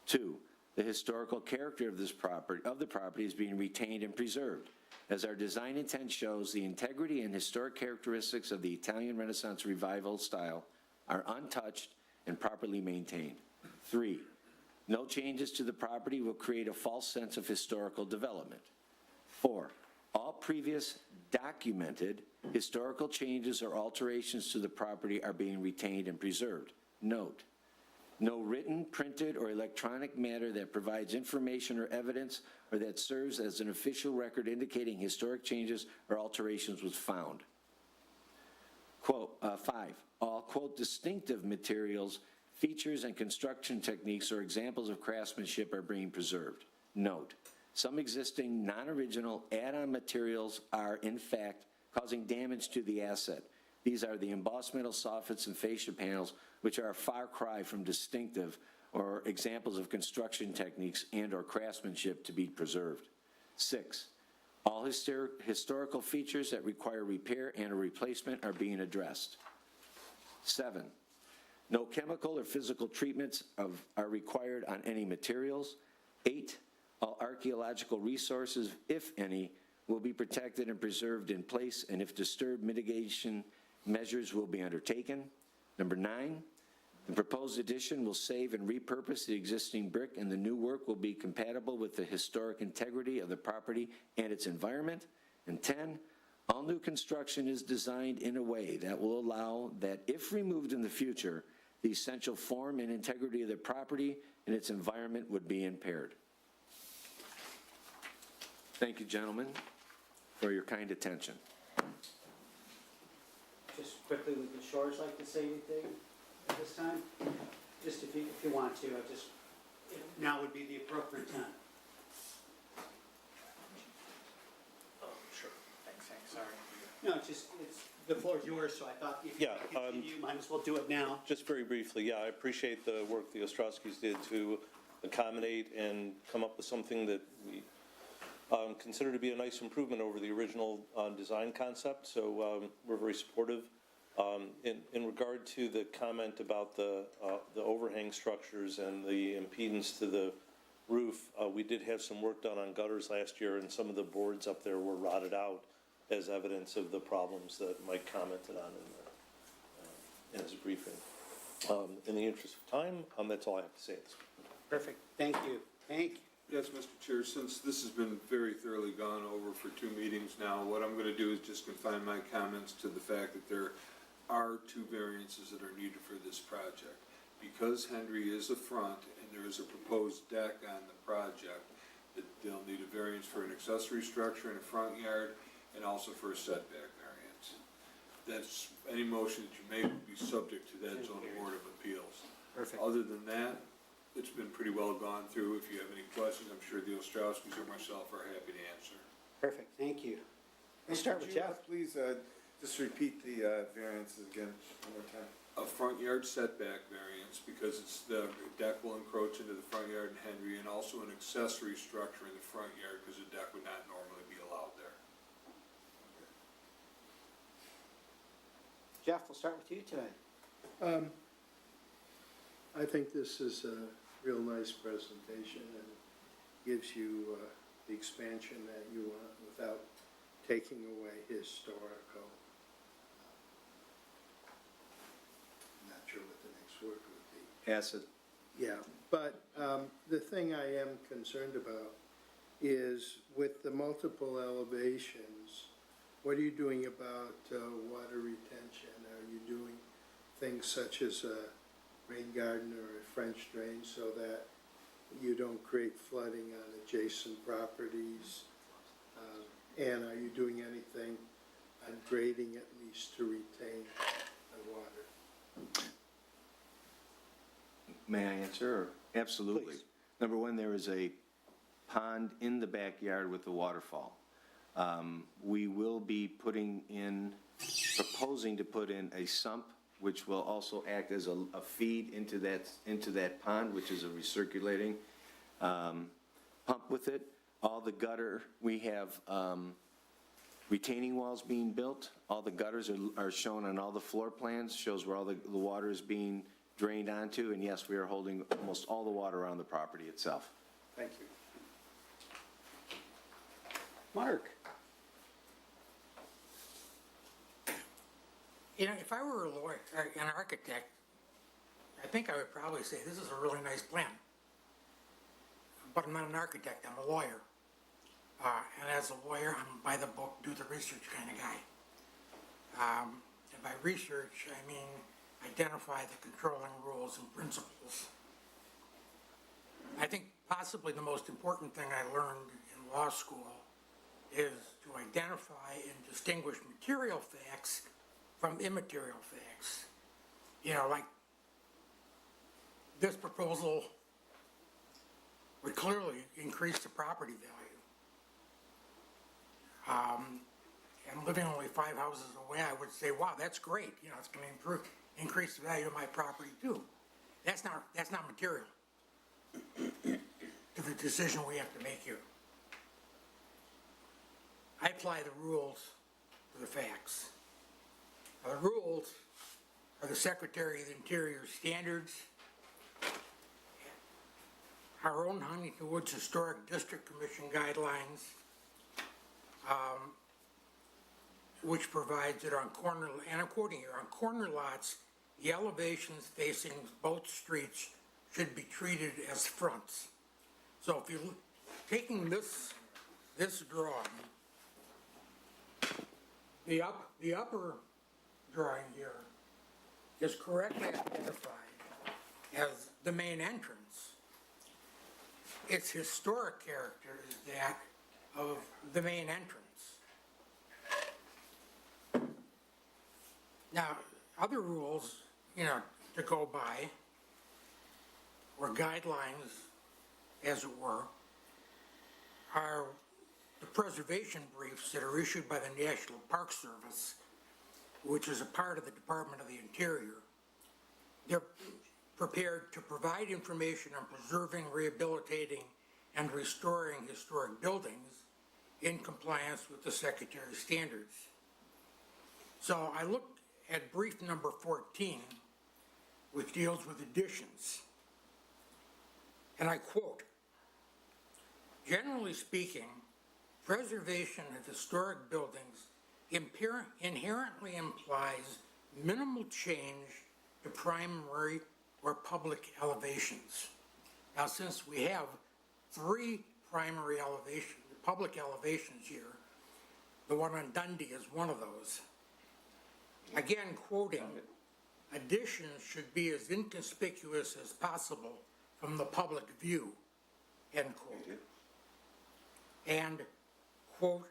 I: 2, the historical character of the property is being retained and preserved. As our design intent shows, the integrity and historic characteristics of the Italian Renaissance Revival style are untouched and properly maintained. 3, no changes to the property will create a false sense of historical development. 4, all previous documented historical changes or alterations to the property are being retained and preserved. Note, no written, printed, or electronic matter that provides information or evidence or that serves as an official record indicating historic changes or alterations was found. 5, all, quote, distinctive materials, features, and construction techniques or examples of craftsmanship are being preserved. Note, some existing non-original add-on materials are, in fact, causing damage to the asset. These are the embossed metal soffits and fascia panels, which are a far cry from distinctive or examples of construction techniques and or craftsmanship to be preserved. 6, all historical features that require repair and or replacement are being addressed. 7, no chemical or physical treatments are required on any materials. 8, all archaeological resources, if any, will be protected and preserved in place, and if disturbed, mitigation measures will be undertaken. Number 9, the proposed addition will save and repurpose the existing brick, and the new work will be compatible with the historic integrity of the property and its environment. And 10, all new construction is designed in a way that will allow that, if removed in the future, the essential form and integrity of the property and its environment would be impaired. Thank you, gentlemen, for your kind attention.
D: Just quickly, would the Shores like to say anything at this time? Just if you want to, now would be the appropriate time.
H: Oh, sure. Thanks, sorry.
D: No, the floor is yours, so I thought if you continue, you might as well do it now.
J: Just very briefly, yeah, I appreciate the work the Ostrowskis did to accommodate and come up with something that we consider to be a nice improvement over the original design concept, so we're very supportive. In regard to the comment about the overhang structures and the impedance to the roof, we did have some work done on gutters last year, and some of the boards up there were rotted out as evidence of the problems that Mike commented on in his briefing. In the interest of time, that's all I have to say at this point.
D: Perfect, thank you. Thank you.
C: Yes, Mr. Chair, since this has been very thoroughly gone over for 2 meetings now, what I'm going to do is just confine my comments to the fact that there are 2 variances that are needed for this project. Because Henry is a front and there is a proposed deck on the project, that they'll need a variance for an accessory structure in a front yard and also for a setback variance. That's, any motion that you make would be subject to that zoning board of appeals.
D: Perfect.
C: Other than that, it's been pretty well gone through. If you have any questions, I'm sure the Ostrowskis or myself are happy to answer.
D: Perfect, thank you. Let's start with
E: Could you,
D: Jeff.
E: Please Just repeat the variances again, one more time.
C: A front yard setback variance, because it's, the deck will encroach into the front yard in Henry, and also an accessory structure in the front yard, because a deck would not normally be allowed there.
D: Jeff, we'll start with you today.
G: I think this is a real nice presentation and gives you the expansion that you want without taking away historical. I'm not sure what the next word would be.
E: Acid.
G: Yeah, but the thing I am concerned about is with the multiple elevations, what are you doing about water retention? Are you doing things such as a rain garden or a French drain so that you don't create flooding on adjacent properties? And are you doing anything on grading at least to retain the water?
I: May I answer? Or? Absolutely.
B: Please.
I: Number one, there is a pond in the backyard with a waterfall. We will be proposing to put in a sump, which will also act as a feed into that pond, which is a recirculating pump with it. All the gutter, we have retaining walls being built. All the gutters are shown on all the floor plans, shows where all the water is being drained onto, and yes, we are holding almost all the water around the property itself.
G: Thank you.
B: Mark?
F: You know, if I were a lawyer, an architect, I think I would probably say, this is a really nice plan. But I'm not an architect, I'm a lawyer. And as a lawyer, I'm by the book, do the research kind of guy. And by research, I mean identify the controlling rules and principles. I think possibly the most important thing I learned in law school is to identify and distinguish material facts from immaterial facts. You know, like this proposal would clearly increase the property value. And living only 5 houses away, I would say, wow, that's great. You know, it's going to increase the value of my property too. That's not material to the decision we have to make here. I apply the rules to the facts. Now, the rules are the Secretary of the Interior standards, our own Huntingtonwoods Historic District Commission guidelines, which provides that on corner, and I'm quoting here, on corner lots, the elevations facing both streets should be treated as fronts. So if you're taking this drawing, the upper drawing here is correctly identified as the main entrance. Its historic character is that of the main entrance. Now, other rules, you know, to go by, or guidelines, as it were, are the preservation briefs that are issued by the National Park Service, which is a part of the Department of the Interior. They're prepared to provide information on preserving, rehabilitating, and restoring historic buildings in compliance with the Secretary's standards. So I looked at brief number 14, which deals with additions. And I quote, generally speaking, preservation of historic buildings inherently implies minimal change to primary or public elevations. Now, since we have 3 primary elevations, public elevations here, the one on Dundee is one of those. Again, quoting, additions should be as inconspicuous as possible from the public view, end quote. And, quote,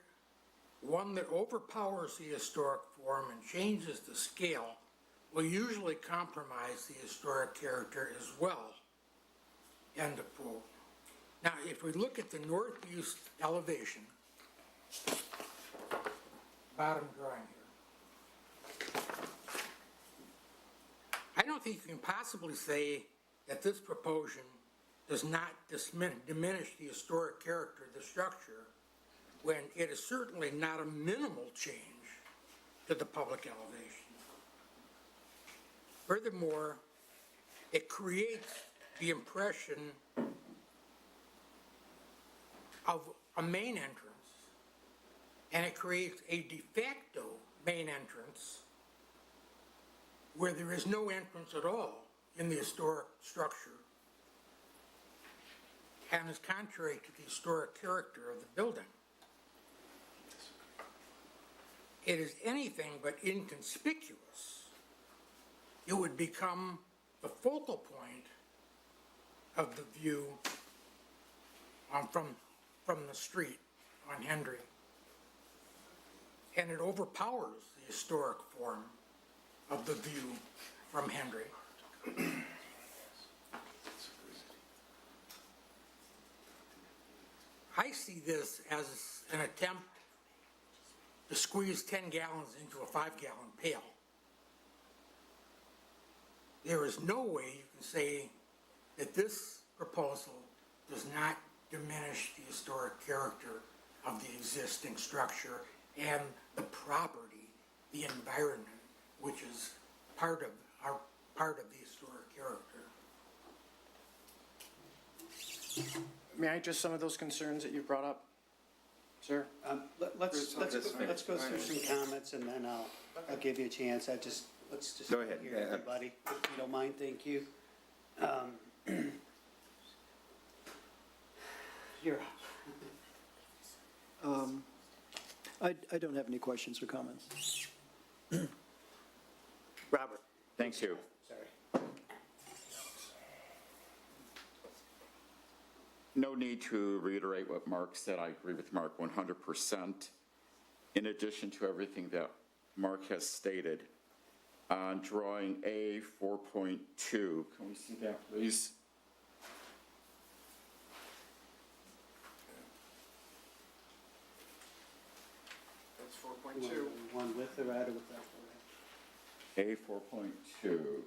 F: one that overpowers the historic form and changes the scale will usually compromise the historic character as well, end of quote. Now, if we look at the northeast elevation, bottom drawing here, don't think you can possibly say that this proposal does not diminish the historic character of the structure when it is certainly not a minimal change to the public elevation. Furthermore, it creates the impression of a main entrance, and it creates a de facto main entrance where there is no entrance at all in the historic structure, and is contrary to the historic character of the building. It is anything but inconspicuous. It would become the focal point of the view from the street on Henry. And it overpowers the historic form of the view from Henry. I see this as an attempt to squeeze 10 gallons into a 5-gallon pail. There is no way you can say that this proposal does not diminish the historic character of the existing structure and the property, the environment, which is part of the historic character.
H: May I address some of those concerns that you brought up, sir?
D: Let's go through some comments, and then I'll give you a chance. Let's just
E: Go ahead.
D: hear everybody, if you don't mind, thank you. You're up.
B: I don't have any questions or comments.
D: Robert,
A: Thank you.
D: sorry.
A: No need to reiterate what Mark said. I agree with Mark 100%. In addition to everything that Mark has stated, on drawing A 4.2, can we see that, please?
H: That's 4.2.
D: One with or out or without the red?
A: A 4.2.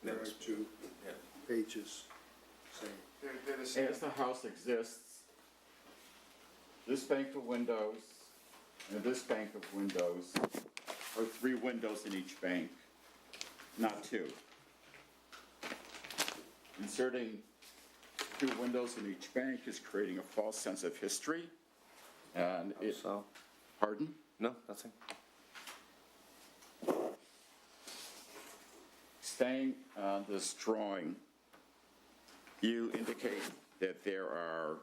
C: There are two pages, same.
H: They're the same.
A: As the house exists, this bank of windows and this bank of windows are 3 windows in each bank, not 2. Inserting 2 windows in each bank is creating a false sense of history, and it...
I: So,
A: Pardon?
I: no, nothing.
A: Staying on this drawing, you indicate that there are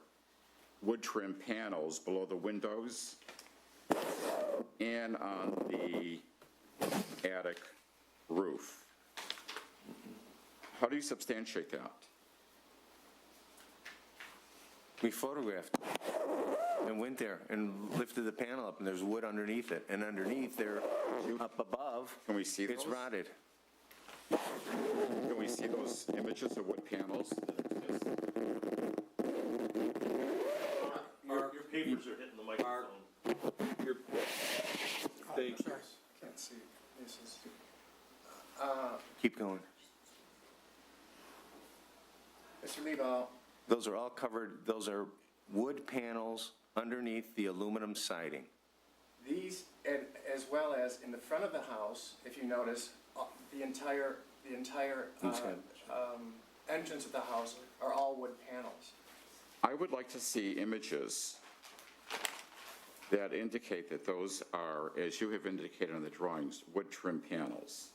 A: wood trim panels below the windows and on the attic roof. How do you substantiate that?
I: We photographed it and went there and lifted the panel up, and there's wood underneath it. And underneath there, up above,
A: Can we see
I: it's
A: those?
I: rotted.
A: Can we see those images of wood panels that exist?
J: Your papers are hitting the microphone.
C: Here, thank you.
H: Can't see. This is,
I: Keep going.
H: Mr. Lebo,
I: Those are all covered, those are wood panels underneath the aluminum siding.
H: these, and as well as in the front of the house, if you notice, the entire entrance of the house are all wood panels.
A: I would like to see images that indicate that those are, as you have indicated on the drawings, wood trim panels.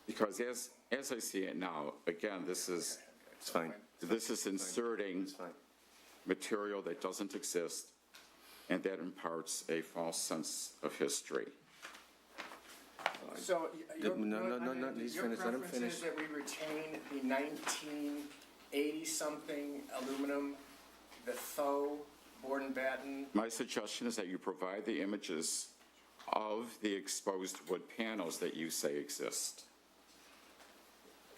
A: Because as I see it now, again, this is
I: It's fine.
A: inserting
I: It's fine.
A: material that doesn't exist and that imparts a false sense of history.
H: So your,
I: No, he's
H: your
I: finished. Let him
H: preference
I: finish.
H: is that we retain the 1980-something aluminum, the faux board and batten.
A: My suggestion is that you provide the images of the exposed wood panels that you say exist.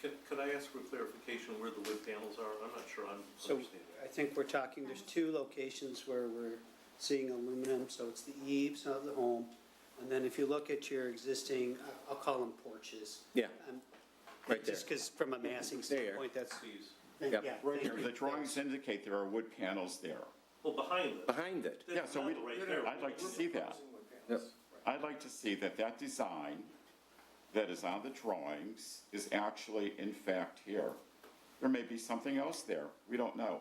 J: Could I ask for clarification where the wood panels are? I'm not sure I'm
D: So
J: understanding.
D: I think we're talking, there's 2 locations where we're seeing aluminum, so it's the eaves of the home And then if you look at your existing, I'll call them porches.
I: Yeah, right there.
D: Just because from a massing standpoint, that's,
I: Yep.
D: yeah.
A: Right
D: thank
A: here,
D: you.
A: the drawings indicate there are wood panels there.
J: Well, behind it.
I: Behind it.
A: Yeah, so we,
J: Right there.
A: I'd like to see that.
I: Yep.
A: I'd like to see that that design that is on the drawings is actually in fact here. There may be something else there, we don't know,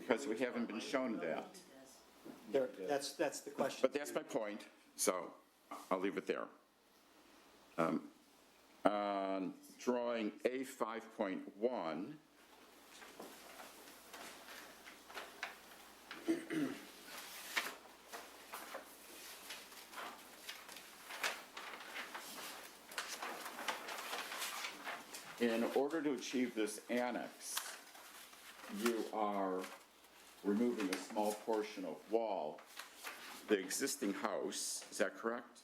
A: because we haven't been shown that.
D: There, that's the question.
A: But that's my point, so I'll leave it there. On drawing A 5.1, in order to achieve this annex, you are removing a small portion of wall, the existing house, is that correct?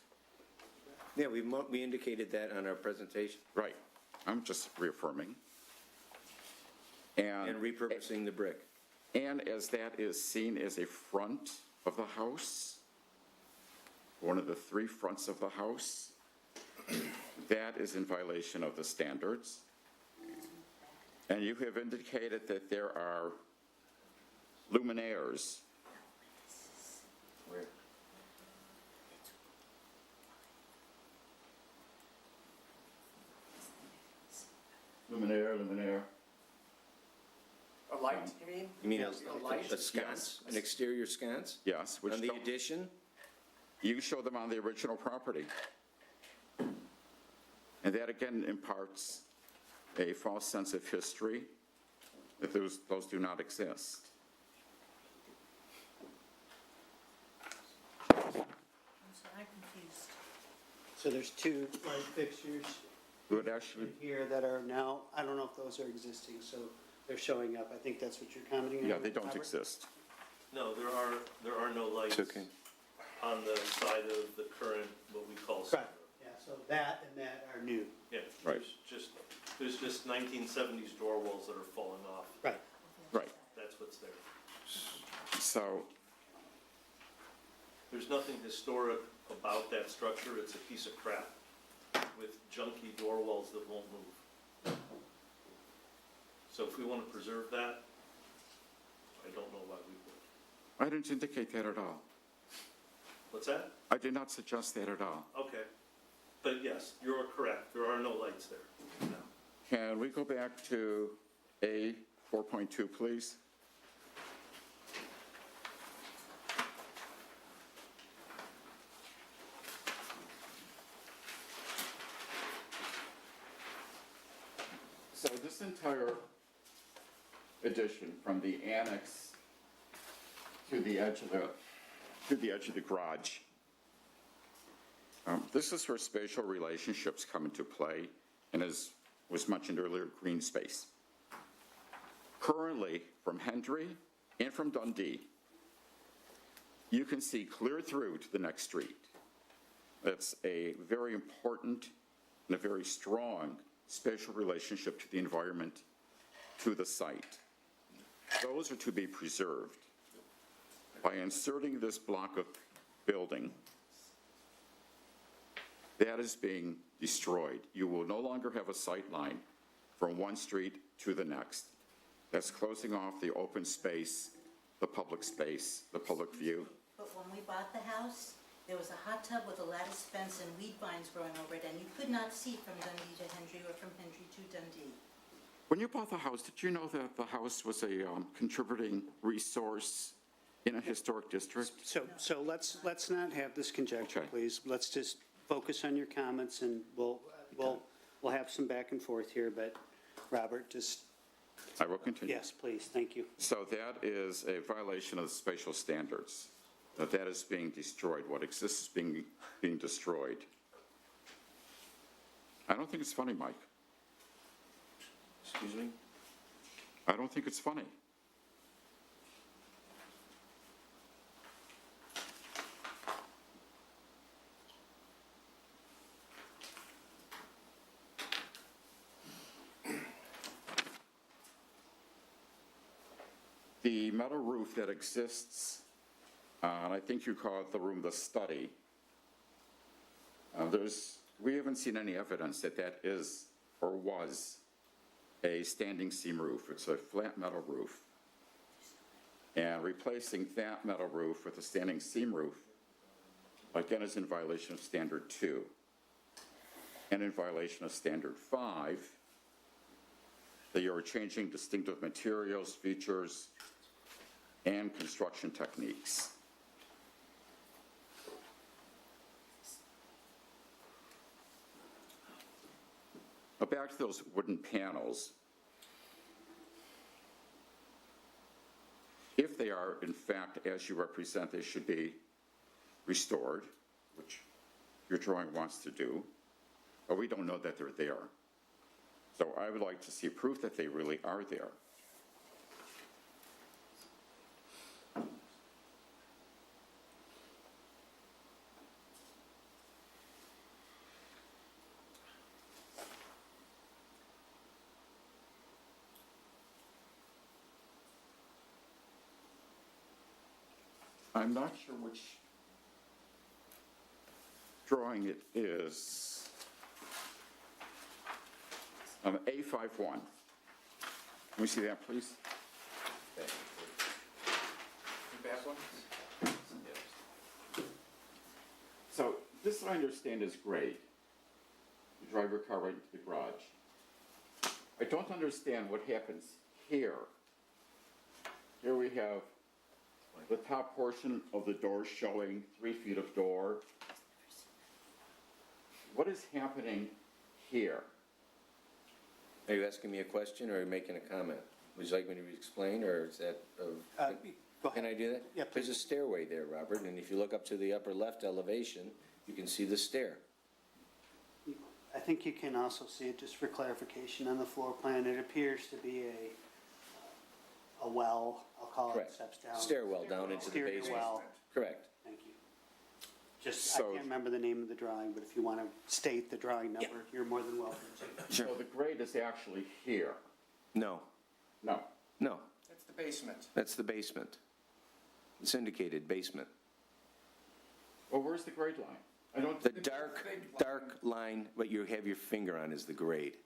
I: Yeah, we indicated that on our presentation,
A: Right, I'm just reaffirming.
I: and repurposing the brick.
A: And as that is seen as a front of the house, one of the three fronts of the house, that is in violation of the standards. And you have indicated that there are luminaires.
I: Where?
A: Luminaire.
H: A light, you mean?
I: You mean
D: Yes,
H: a light?
I: a sconce, an exterior sconce?
A: Yes, which
I: On the
A: don't,
I: addition?
A: you show them on the original property. And that again imparts a false sense of history, that those do not exist.
K: I'm sorry, I'm confused.
D: So there's two light fixtures
A: It would actually,
D: in here that are now, I don't know if those are existing, so they're showing up. I think that's what you're commenting on.
A: yeah, they don't
D: Robert?
A: exist.
J: No, there are no lights
I: It's okay.
J: on the side of the current, what we call
D: Right,
J: sunroom.
D: yeah, so that and that are new.
J: Yeah,
A: Right.
J: there's just 1970s door walls that are falling off.
D: Right.
A: Right,
J: That's what's there.
A: so,
J: There's nothing historic about that structure. It's a piece of crap with junky door walls that won't move. So if we want to preserve that, I don't know why we would.
A: I didn't indicate that at all.
J: What's that?
A: I did not suggest that at all.
J: Okay. But yes, you're correct. There are no lights there. No.
A: Can we go back to A 4.2, please? So this entire addition from the annex to the edge of the garage, this is where spatial relationships come into play, and as was mentioned earlier, green space. Currently, from Hendry and from Dundee, you can see clear through to the next street. That's a very important and a very strong spatial relationship to the environment, to the site. Those are to be preserved. By inserting this block of building, that is being destroyed. You will no longer have a sight line from one street to the next. That's closing off the open space, the public view.
K: But when we bought the house, there was a hot tub with a lattice fence and weed vines growing over it, and you could not see from Dundee to Hendry or from Hendry to Dundee.
A: When you bought the house, did you know that the house was a contributing resource in a historic district?
D: So let's not have this conjecture,
A: Okay.
D: please. Let's just focus on your comments, and we'll have some back and forth here, but Robert, just,
A: I will continue.
D: yes, please, thank you.
A: So that is a violation of the spatial standards. That is being destroyed. What exists is being destroyed. I don't think it's funny, Mike.
J: Excuse me?
A: I don't think it's funny. The metal roof that exists, and I think you call it the room, the study, We haven't seen any evidence that that is or was a standing seam roof. It's a flat metal roof. And replacing that metal roof with a standing seam roof, again, is in violation of Standard 2 and in violation of Standard 5, that you're changing distinctive materials, features, and construction techniques. Now back to those wooden panels. If they are, in fact, as you represent, they should be restored, which your drawing wants to do, but we don't know that they're there. So I would like to see proof that they really are there. I'm not sure which drawing it is. A51. Can we see that, please? So this, I understand, is grade. You drive your car right into the garage. I don't understand what happens here. Here we have the top portion of the door showing 3 feet of door. What is happening here?
I: Are you asking me a question or are you making a comment? Would you like me to explain, or is that?
D: Go ahead.
I: Can I do that?
D: Yeah, please.
I: There's a stairway there, Robert, and if you look up to the upper left elevation, you can see the stair.
D: I think you can also see it, just for clarification, on the floor plan, it appears to be a well, I'll call it,
I: Correct.
D: steps down.
I: Stairwell down into the
D: Exterior
I: basement.
D: well.
I: Correct.
D: Thank you. Just, I
A: So-
D: can't remember the name of the drawing, but if you want to state the drawing number, you're more than welcome to.
A: So the grade is actually here.
I: No,
A: No.
I: no,
H: That's the basement.
I: that's the basement. It's indicated basement.
A: Well, where's the grade line? I don't.
I: The dark line, what you have your finger on is the grade.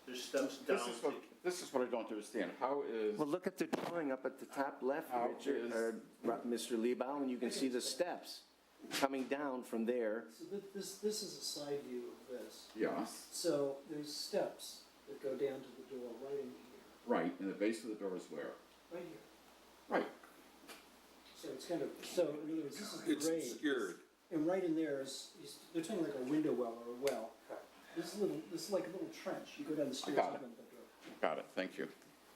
H: There's steps
A: This is what I don't understand. How is,
I: Well, look at the drawing up at the top left,
A: How
I: Richard,
A: is-
I: or Mr. Liebau, and you can see the steps coming down from there.
B: So this is a side view of this.
A: yes,
B: So there's steps that go down to the door right in here,
A: right, and the base of the door is where?
B: right here.
A: Right.
B: So it's kind of, so in other words, this is the
C: It's
B: grade.
C: obscured.
B: And right in there they're talking like a window well or a well. This is like a little trench. You go down the stairs,
A: got it.
B: open the door.
A: Got it, thank you.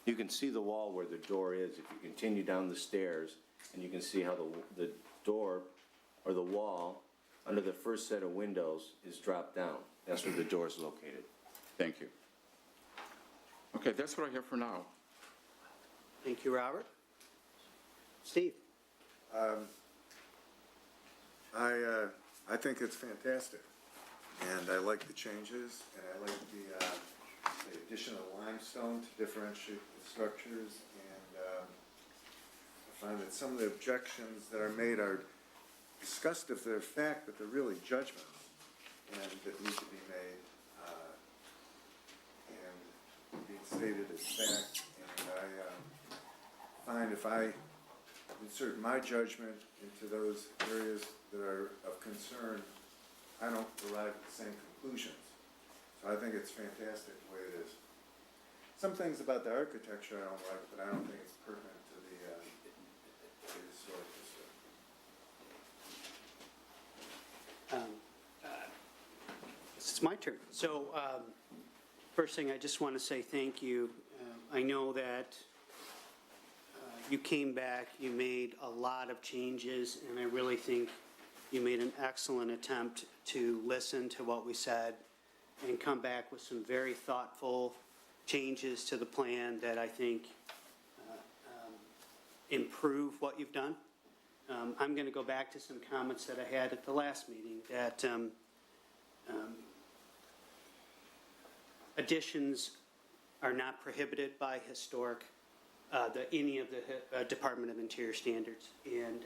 I: You can see the wall where the door is if you continue down the stairs, and you can see how the door or the wall under the first set of windows is dropped down. That's where the door is located.
A: Thank you. Okay, that's what I have for now.
D: Thank you, Robert. Steve?
E: I think it's fantastic, and I like the changes, and I like the addition of limestone to differentiate the structures, and I find that some of the objections that are made are discussed if they're fact, but they're really judgments, and that need to be made, and being stated as fact, and I find if I insert my judgment into those areas that are of concern, I don't arrive at the same conclusions. So I think it's fantastic the way it is. Some things about the architecture I don't like, but I don't think it's pertinent to the historic district.
D: It's my turn. So, first thing, I just want to say thank you. I know that you came back, you made a lot of changes, and I really think you made an excellent attempt to listen to what we said and come back with some very thoughtful changes to the plan that I think improve what you've done. I'm going to go back to some comments that I had at the last meeting, that additions are not prohibited by historic, any of the Department of Interior standards. And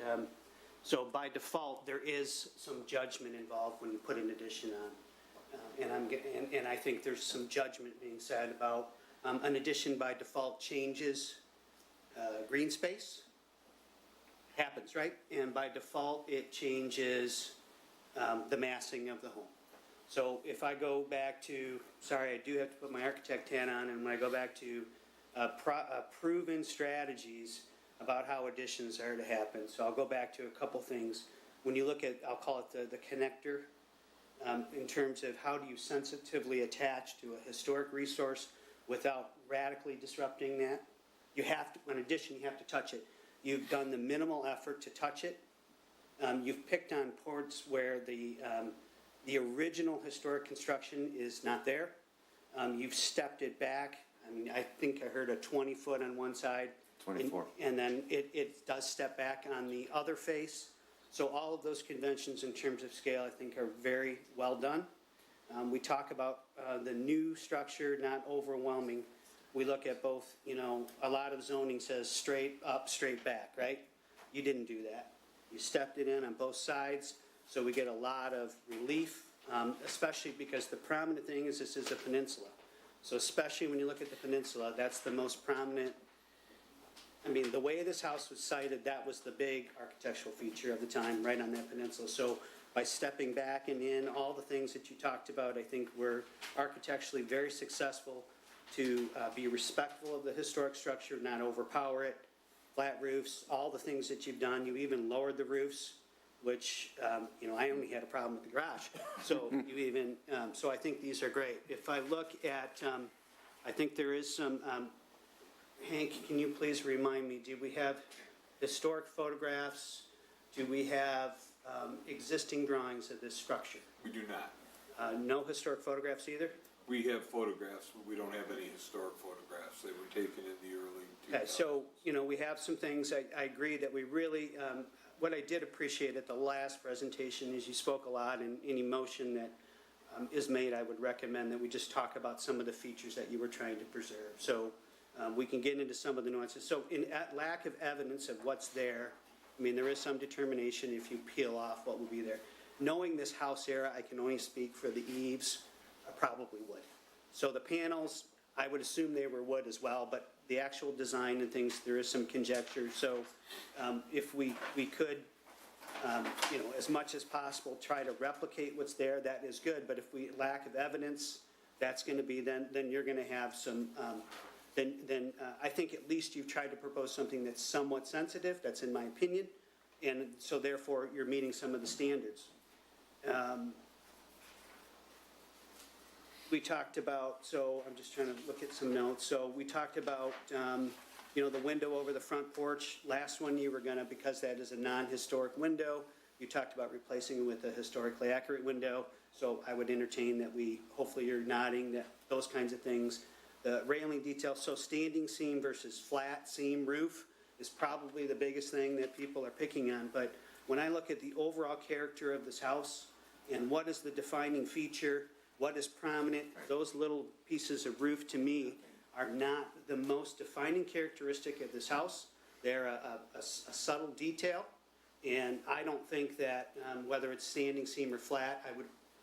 D: So by default, there is some judgment involved when you put an addition on. And I think there's some judgment being said about an addition by default changes green space. Happens, right? And by default, it changes the massing of the home. So if I go back to, sorry, I do have to put my architect hat on, and when I go back to proven strategies about how additions are to happen. So I'll go back to a couple things. When you look at, I'll call it the connector, in terms of how do you sensitively attach to a historic resource without radically disrupting that. You have to, in addition, you have to touch it. You've done the minimal effort to touch it. You've picked on ports where the original historic construction is not there. You've stepped it back. I mean, I think I heard a 20-foot on one side.
I: 24.
D: And then it does step back on the other face. So all of those conventions in terms of scale, I think, are very well done. We talk about the new structure not overwhelming. We look at both, you know, a lot of zoning says straight up, straight back, right? You didn't do that. You stepped it in on both sides, so we get a lot of relief, especially because the prominent thing is this is a peninsula. So especially when you look at the peninsula, that's the most prominent. I mean, the way this house was sited, that was the big architectural feature of the time, right on that peninsula. So by stepping back and in, all the things that you talked about, I think were architecturally very successful to be respectful of the historic structure, not overpower it, flat roofs, all the things that you've done. You even lowered the roofs, which, you know, I only had a problem with the garage. So you even, so I think these are great. If I look at, I think there is some, Hank, can you please remind me, do we have historic photographs? Do we have existing drawings of this structure?
C: We do not.
D: No historic photographs either?
C: We have photographs, but we don't have any historic photographs. They were taken in the early 2000s.
D: Okay, so, you know, we have some things, I agree that we really, what I did appreciate at the last presentation is you spoke a lot, and any motion that is made, I would recommend that we just talk about some of the features that you were trying to preserve. So we can get into some of the nuances. So in lack of evidence of what's there, I mean, there is some determination if you peel off what will be there. Knowing this house era, I can only speak for the eaves, I probably would. So the panels, I would assume they were wood as well, but the actual design and things, there is some conjecture. So if we could, you know, as much as possible, try to replicate what's there, that is good. But if we lack of evidence, that's going to be, then you're going to have some, then I think at least you've tried to propose something that's somewhat sensitive. That's in my opinion. And so therefore, you're meeting some of the standards. We talked about, so I'm just trying to look at some notes. So we talked about, you know, the window over the front porch. Last one you were gonna, because that is a non-historic window, you talked about replacing it with a historically accurate window. So I would entertain that we, hopefully you're nodding, that those kinds of things. The railing detail, so standing seam versus flat seam roof is probably the biggest thing that people are picking on. But when I look at the overall character of this house and what is the defining feature, what is prominent, those little pieces of roof to me are not the most defining characteristic of this house. They're a subtle detail, and I don't think that whether it's standing seam or flat,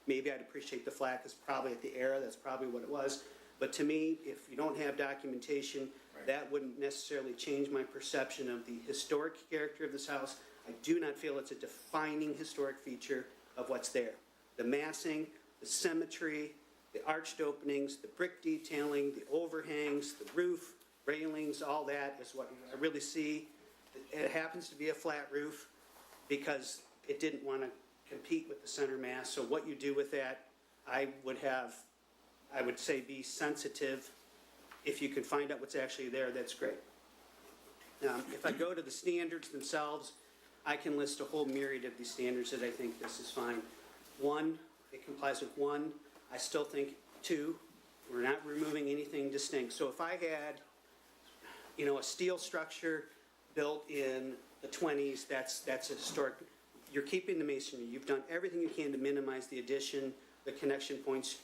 D: maybe I'd appreciate the flat because probably at the era, that's probably what it was. But to me, if you don't have documentation, that wouldn't necessarily change my perception of the historic character of this house. I do not feel it's a defining historic feature of what's there. The massing, the symmetry, the arched openings, the brick detailing, the overhangs, the roof, railings, all that is what I really see. It happens to be a flat roof because it didn't want to compete with the center mass. So what you do with that, I would say be sensitive. If you can find out what's actually there, that's great. If I go to the standards themselves, I can list a whole myriad of these standards that I think this is fine. One, it complies with one. I still think two, we're not removing anything distinct. So if I had, you know, a steel structure built in the 20s, that's a historic. You're keeping the masonry. You've done everything you can to minimize the addition, the connection points.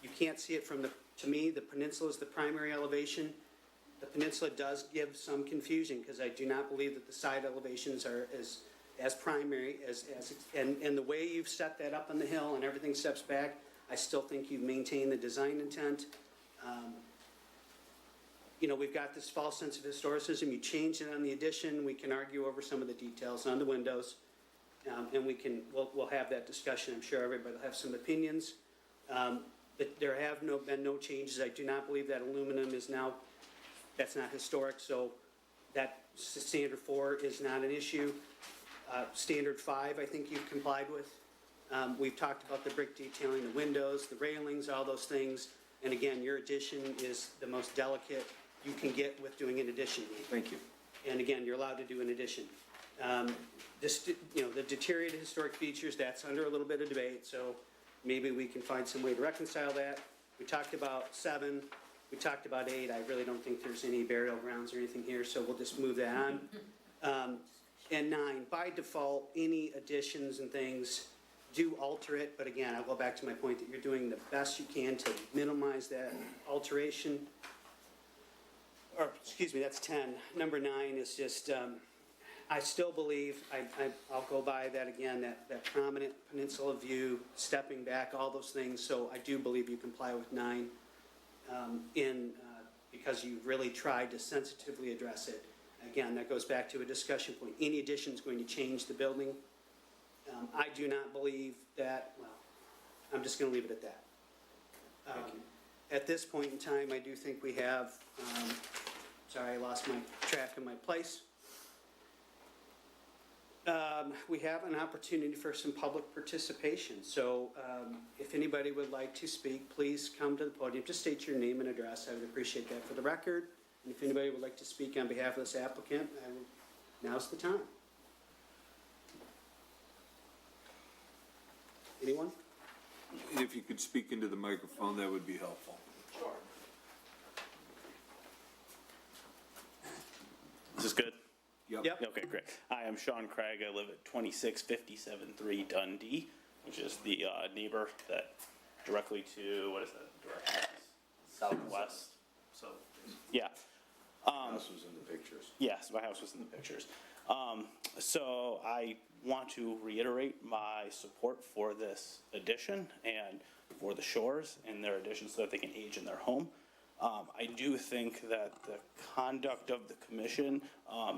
D: You can't see it from to me, the peninsula is the primary elevation. The peninsula does give some confusion because I do not believe that the side elevations are as primary, and the way you've set that up on the hill and everything steps back, I still think you've maintained the design intent. You know, we've got this false sense of historicism, you changed it on the addition, we can argue over some of the details on the windows, and we'll have that discussion, I'm sure everybody will have some opinions. But there have been no changes, I do not believe that aluminum is now, that's not historic, so that standard 4 is not an issue. Standard 5, I think you've complied with. We've talked about the brick detailing, the windows, the railings, all those things. And again, your addition is the most delicate you can get with doing an addition.
I: Thank you.
D: And again, you're allowed to do an addition. You know, the deteriorated historic features, that's under a little bit of debate, so maybe we can find some way to reconcile that. We talked about 7, we talked about 8. I really don't think there's any burial grounds or anything here, so we'll just move that on. And 9, by default, any additions and things do alter it, but again, I'll go back to my point that you're doing the best you can to minimize that alteration. Or, excuse me, that's 10. Number 9 is just, I still believe, I'll go by that again, that prominent peninsula view, stepping back, all those things, so I do believe you comply with 9 because you really tried to sensitively address it. Again, that goes back to a discussion point. Any addition is going to change the building. I do not believe that, well, I'm just going to leave it at that. At this point in time, I do think we have, sorry, I lost my track of my place. We have an opportunity for some public participation. So if anybody would like to speak, please come to the podium. Just state your name and address. I would appreciate that for the record. And if anybody would like to speak on behalf of this applicant, now's the time. Anyone?
C: If you could speak into the microphone, that would be helpful.
D: Sure.
L: Is this good?
C: Yep.
L: Okay, great. Hi, I'm Sean Craig. I live at 26573 Dundee, which is the neighbor that directly to, what is that? Directly southwest. So, yeah.
E: House was in the pictures.
L: Yes, my house was in the pictures. So I want to reiterate my support for this addition and for the Shores and their addition so that they can age in their home. I do think that the conduct of the commission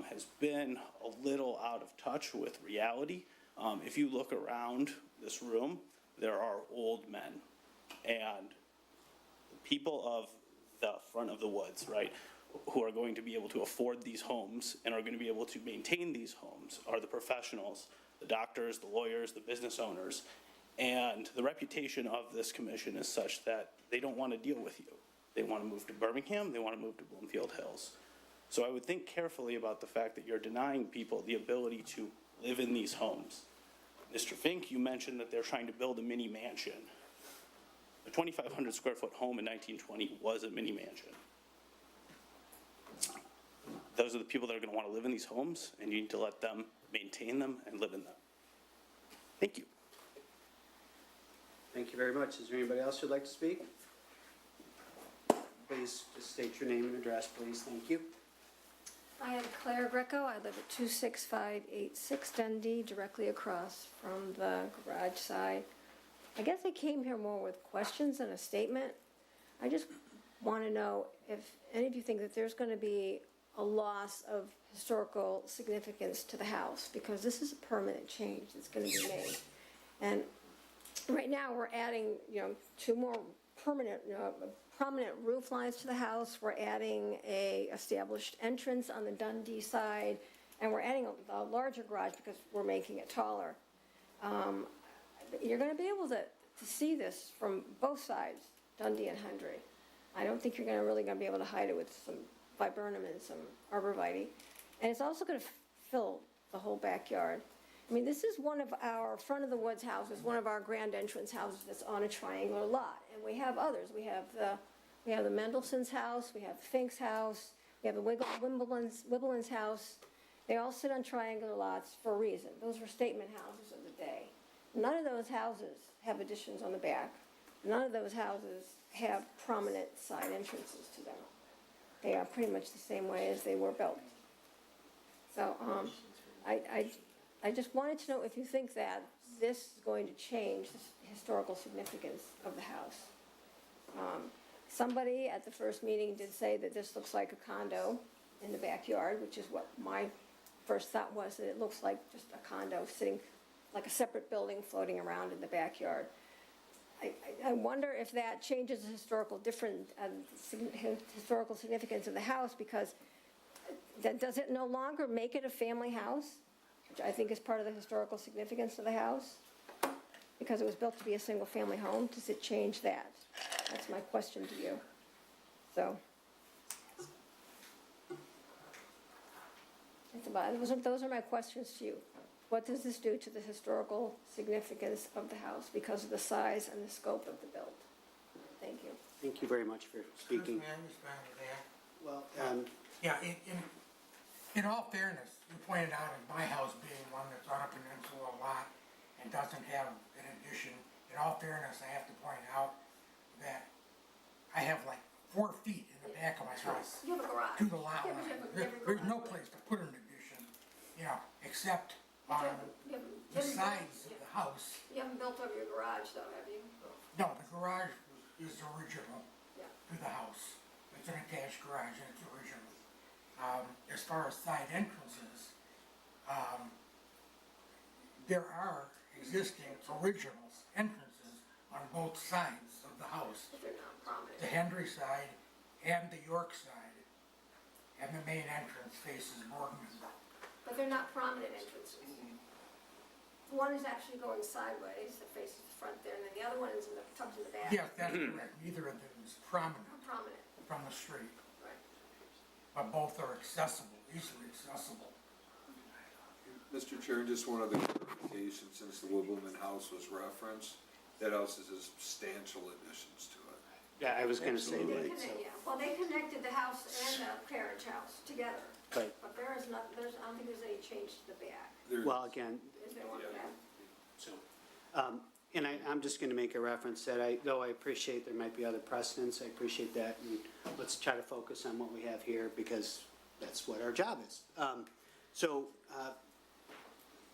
L: has been a little out of touch with reality. If you look around this room, there are old men, and the people of the front of the woods, right, who are going to be able to afford these homes and are going to be able to maintain these homes are the professionals, the doctors, the lawyers, the business owners. And the reputation of this commission is such that they don't want to deal with you. They want to move to Birmingham, they want to move to Bloomfield Hills. So I would think carefully about the fact that you're denying people the ability to live in these homes. Mr. Fink, you mentioned that they're trying to build a mini mansion. A 2,500 square foot home in 1920 was a mini mansion. Those are the people that are going to want to live in these homes, and you need to let them maintain them and live in them. Thank you.
D: Thank you very much. Is there anybody else who'd like to speak? Please just state your name and address, please. Thank you.
M: I am Claire Greco. I live at 26586 Dundee, directly across from the garage side. I guess I came here more with questions than a statement. I just want to know if any of you think that there's going to be a loss of historical significance to the house, because this is a permanent change that's going to be made. And right now, we're adding, 2 more permanent, prominent roof lines to the house. We're adding a established entrance on the Dundee side, and we're adding a larger garage because we're making it taller. You're going to be able to see this from both sides, Dundee and Hendry. I don't think you're really going to be able to hide it with some viburnum and some arborvitae. And it's also going to fill the whole backyard. I mean, this is one of our front of the woods houses, one of our grand entrance houses that's on a triangular lot. And we have others. We have the Mendelssohn's house, we have Fink's house, we have the Wibblin's house. They all sit on triangular lots for a reason. Those were statement houses of the day. None of those houses have additions on the back. None of those houses have prominent side entrances to them. They are pretty much the same way as they were built. So I I just wanted to know if you think that this is going to change the historical significance of the house. Somebody at the first meeting did say that this looks like a condo in the backyard, which is what my first thought was, that it looks like just a condo sitting, like a separate building floating around in the backyard. I wonder if that changes the historical significance of the house, because does it no longer make it a family house, which I think is part of the historical significance of the house? Because it was built to be a single-family home, does it change that? That's my question to you. So. Those are my questions to you. What does this do to the historical significance of the house because of the size and the scope of the build? Thank you.
D: Thank you very much for speaking.
F: May I respond to that?
D: Well,
F: Yeah, in all fairness, you pointed out in my house being one that's on a peninsula lot and doesn't have an addition, in all fairness, I have to point out that I have like 4 feet in the back of my house
M: You have a garage.
F: to the lot line. There's no place to put an addition, except on the sides of the house.
M: You haven't built over your garage though, have you?
F: No, the garage is original
M: Yeah.
F: to the house. It's an attached garage and it's original. As far as side entrances, there are existing original entrances on both sides of the house.
M: But they're not prominent.
F: The Hendry side and the York side, and the main entrance faces Boardman.
M: But they're not prominent entrances. One is actually going sideways, that faces the front there, and then the other one is tucked in the back.
F: Yes, that's correct. Neither of them is prominent
M: Prominent,
F: from the street,
M: right.
F: but both are accessible, easily accessible.
C: Mr. Chair, just one other clarification, since the Wibbleman house was referenced, that house has substantial additions to it.
D: yeah, I was going to say
M: They
D: that.
M: connect, yeah, well, they connected the house and the carriage house together.
D: Right.
M: But I don't think there's any change to the back.
D: Well, again,
M: Is there one of that?
D: so, and I'm just going to make a reference that though I appreciate there might be other precedents, I appreciate that. And let's try to focus on what we have here because that's what our job is.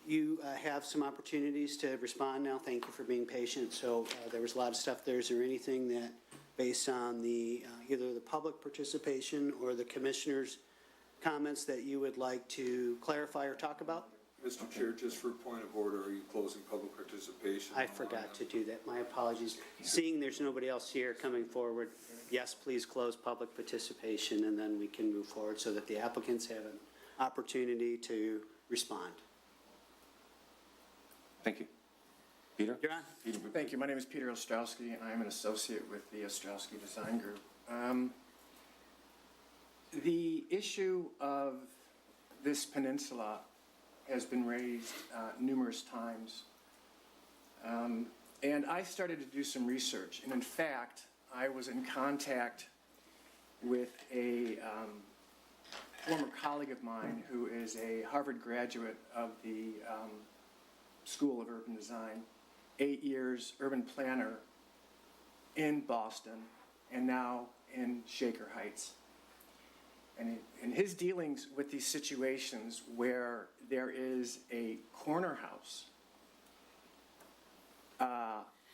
D: You have some opportunities to respond now. Thank you for being patient. So there was a lot of stuff there. Is there anything that, based on the either the public participation or the commissioner's comments, that you would like to clarify or talk about?
C: Mr. Chair, just for point of order, are you closing public participation?
D: I forgot to do that. My apologies. Seeing there's nobody else here coming forward, yes, please close public participation and then we can move forward so that the applicants have an opportunity to respond.
I: Thank you. Peter?
D: You're on.
H: Thank you. My name is Peter Ostrowski, and I'm an associate with the Ostrowski Design Group. The issue of this peninsula has been raised numerous times. And I started to do some research. And in fact, I was in contact with a former colleague of mine who is a Harvard graduate of the School of Urban Design, 8 years urban planner in Boston, and now in Shaker Heights. And in his dealings with these situations where there is a corner house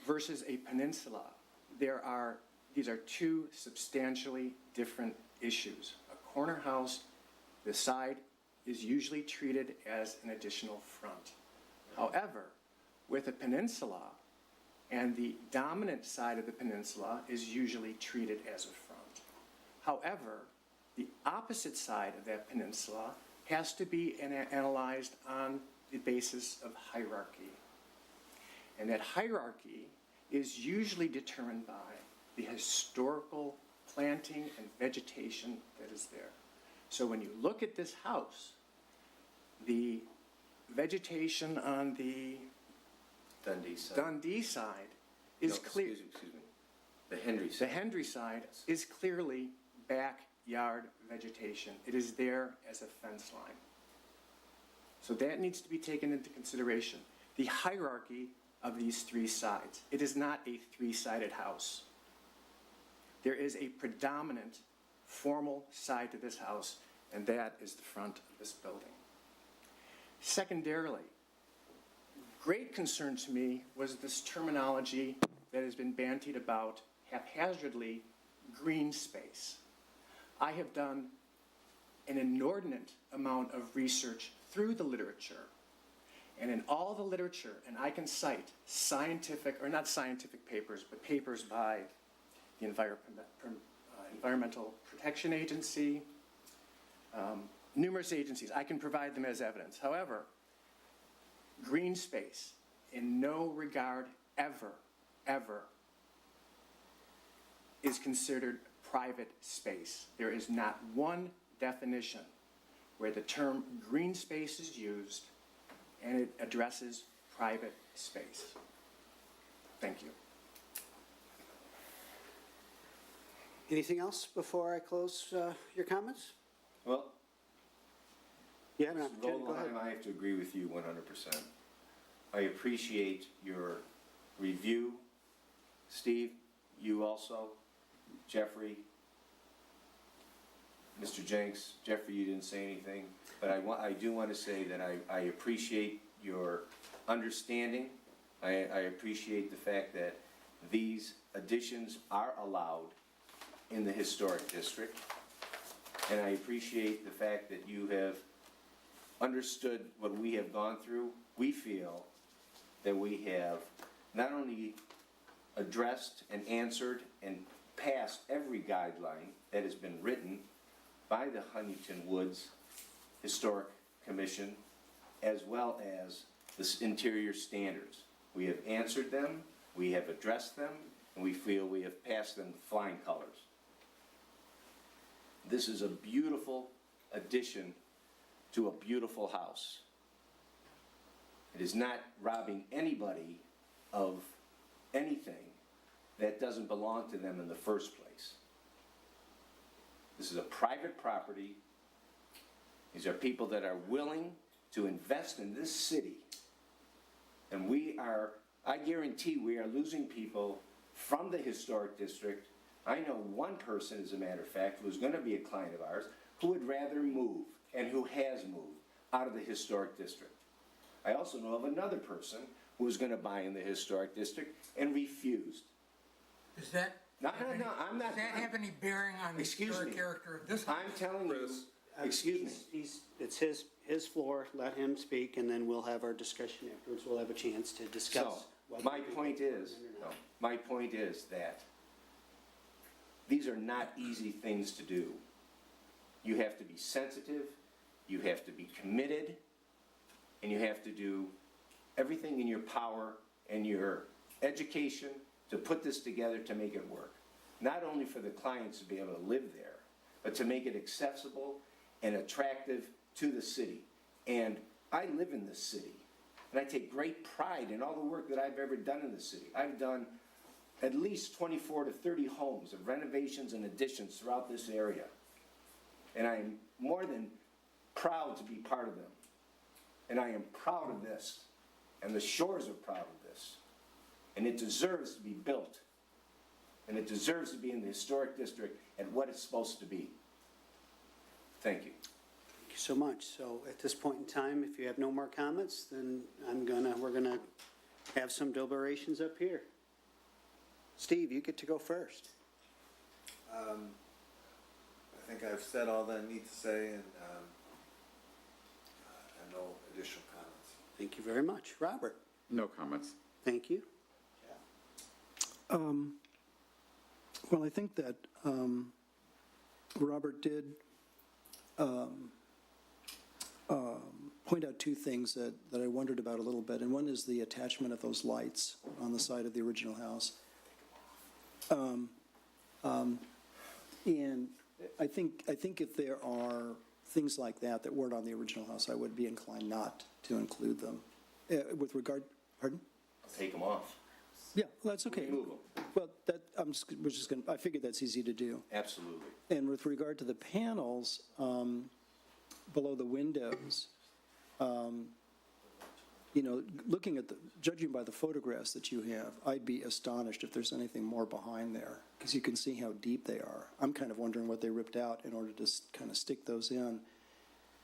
H: versus a peninsula, these are two substantially different issues. A corner house, the side is usually treated as an additional front. However, with a peninsula, and the dominant side of the peninsula is usually treated as a front. However, the opposite side of that peninsula has to be analyzed on the basis of hierarchy. And that hierarchy is usually determined by the historical planting and vegetation that is there. So when you look at this house, the vegetation on the Dundee side is clear.
I: Excuse me. The Hendry
H: The
I: side.
H: Hendry side is clearly backyard vegetation. It is there as a fence line. So that needs to be taken into consideration. The hierarchy of these three sides. It is not a three-sided house. There is a predominant formal side to this house, and that is the front of this building. Secondarily, great concern to me was this terminology that has been bandied about haphazardly, green space. I have done an inordinate amount of research through the literature, and in all the literature, and I can cite scientific, or not scientific papers, but papers by the Environmental Protection Agency, numerous agencies, I can provide them as evidence. However, green space in no regard ever is considered private space. There is not one definition where the term green space is used and it addresses private space. Thank you.
N: Anything else before I close your comments?
I: Well,
N: You have an
I: Mr.
N: opportunity, go ahead.
I: Vogelheim, I have to agree with you 100%. I appreciate your review. Steve, you also. Jeffrey, Mr. Jenks, Jeffrey, you didn't say anything, but I do want to say that I appreciate your understanding. I appreciate the fact that these additions are allowed in the historic district. And I appreciate the fact that you have understood what we have gone through. We feel that we have not only addressed and answered and passed every guideline that has been written by the Huntingtonwoods Historic Commission, as well as the interior standards. We have answered them, we have addressed them, and we feel we have passed them with flying colors. This is a beautiful addition to a beautiful house. It is not robbing anybody of anything that doesn't belong to them in the first place. This is a private property. These are people that are willing to invest in this city. And I guarantee we are losing people from the historic district. I know one person, as a matter of fact, who's going to be a client of ours, who would rather move, and who has moved, out of the historic district. I also know of another person who was going to buy in the historic district and refused.
F: Does that?
I: No, I'm not.
F: Does that have any bearing on the
I: Excuse
F: historic
I: me.
F: character of this house?
I: I'm telling you, excuse me.
N: It's his floor, let him speak, and then we'll have our discussion afterwards. We'll have a chance to discuss.
I: So, my point is that these are not easy things to do. You have to be sensitive, you have to be committed, and you have to do everything in your power and your education to put this together to make it work. Not only for the clients to be able to live there, but to make it accessible and attractive to the city. And I live in this city, and I take great pride in all the work that I've ever done in the city. I've done at least 24 to 30 homes of renovations and additions throughout this area. And I am more than proud to be part of them. And I am proud of this, and the Shores are proud of this. And it deserves to be built. And it deserves to be in the historic district and what it's supposed to be. Thank you.
N: Thank you so much. So at this point in time, if you have no more comments, then we're gonna have some deliberations up here. Steve, you get to go first.
E: I think I've said all that I need to say, and no additional comments.
N: Thank you very much. Robert?
A: No comments.
N: Thank you.
B: Well, I think that Robert did point out two things that I wondered about a little bit, and one is the attachment of those lights on the side of the original house. And I think if there are things like that that weren't on the original house, I would be inclined not to include them. With regard, pardon?
I: Take them off.
B: Yeah, well, that's okay.
I: Remove them.
B: Well, I figured that's easy to do.
I: Absolutely.
B: And with regard to the panels below the windows, judging by the photographs that you have, I'd be astonished if there's anything more behind there, because you can see how deep they are. I'm kind of wondering what they ripped out in order to kind of stick those in.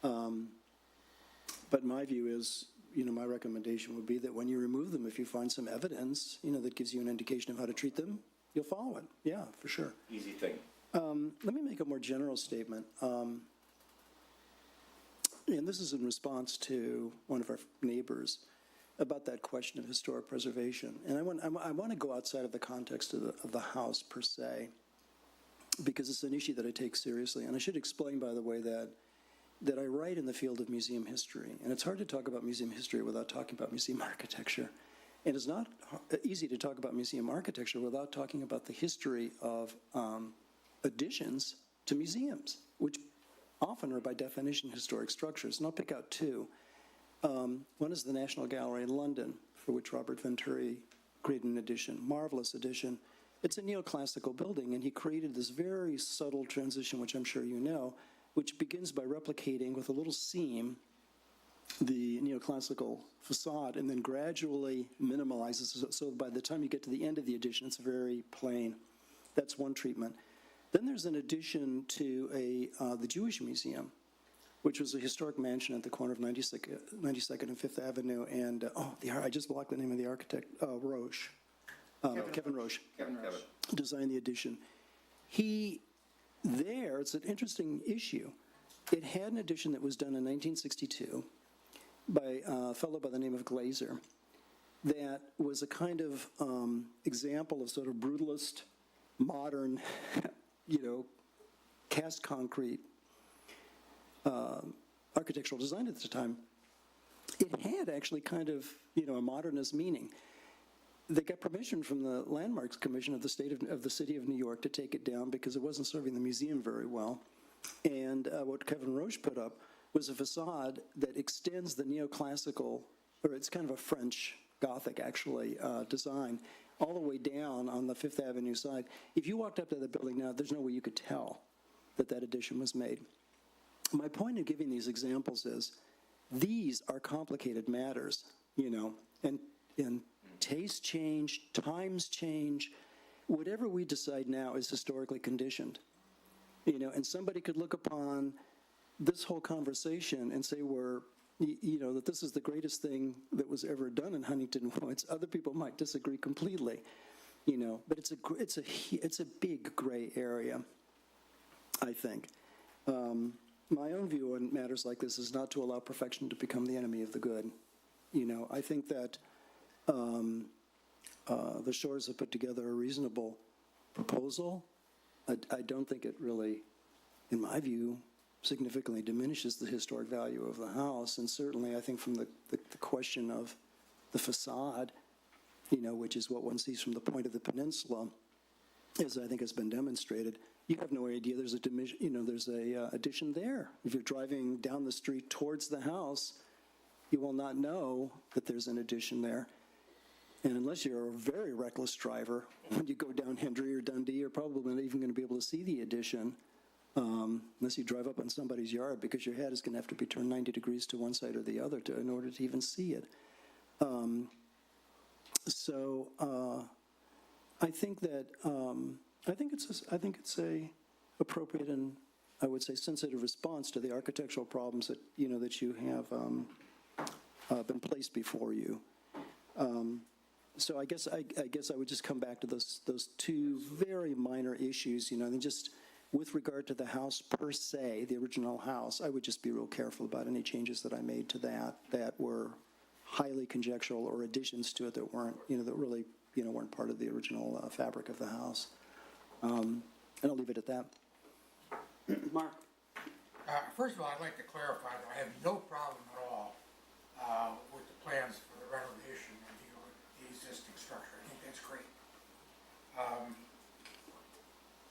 B: But my view is my recommendation would be that when you remove them, if you find some evidence, that gives you an indication of how to treat them, you'll follow it. Yeah, for sure.
I: Easy thing.
B: Let me make a more general statement. And this is in response to one of our neighbors about that question of historic preservation. And I want to go outside of the context of the house per se, because it's an issue that I take seriously. And I should explain, by the way, that I write in the field of museum history. And it's hard to talk about museum history without talking about museum architecture. And it's not easy to talk about museum architecture without talking about the history of additions to museums, which often are by definition historic structures. And I'll pick out two. One is the National Gallery in London, for which Robert Venturi created an addition, marvelous addition. It's a neoclassical building, and he created this very subtle transition, which I'm sure you know, which begins by replicating with a little seam the neoclassical facade and then gradually minimalizes it. So by the time you get to the end of the addition, it's very plain. That's one treatment. Then there's an addition to the Jewish Museum, which was a historic mansion at the corner of 92nd and Fifth Avenue. And, I just blocked the name of the architect, Roche. Kevin Roche.
I: Kevin.
B: Designed the addition. It's an interesting issue. It had an addition that was done in 1962 by a fellow by the name of Glazer that was a kind of example of sort of brutalist, modern, cast concrete architectural design at the time. It had actually kind of, a modernist meaning. They got permission from the Landmarks Commission of the City of New York to take it down because it wasn't serving the museum very well. And what Kevin Roche put up was a facade that extends the neoclassical, or it's kind of a French Gothic actually, design, all the way down on the Fifth Avenue side. If you walked up to the building now, there's no way you could tell that addition was made. My point in giving these examples is these are complicated matters, and tastes change, times change. Whatever we decide now is historically conditioned, and somebody could look upon this whole conversation and say that this is the greatest thing that was ever done in Huntingtonwoods. Other people might disagree completely, but it's a big gray area, I think. My own view on matters like this is not to allow perfection to become the enemy of the good. I think that the Shores have put together a reasonable proposal. I don't think it really, in my view, significantly diminishes the historic value of the house. And certainly I think from the question of the facade, which is what one sees from the point of the peninsula, as I think has been demonstrated, you have no idea there's a addition there. If you're driving down the street towards the house, you will not know that there's an addition there. And unless you're a very reckless driver, when you go down Hendry or Dundee, you're probably not even going to be able to see the addition unless you drive up on somebody's yard, because your head is going to have to be turned 90 degrees to one side or the other in order to even see it. I think that I think it's a appropriate and, I would say, sensitive response to the architectural problems that you have been placed before you. So I guess I would just come back to those two very minor issues. I think just with regard to the house per se, the original house, I would just be real careful about any changes that I made to that were highly conjectural, or additions to it that weren't, that really, weren't part of the original fabric of the house. And I'll leave it at that.
N: Mark?
F: First of all, I'd like to clarify that I have no problem at all with the plans for the renovation of the existing structure. I think that's great.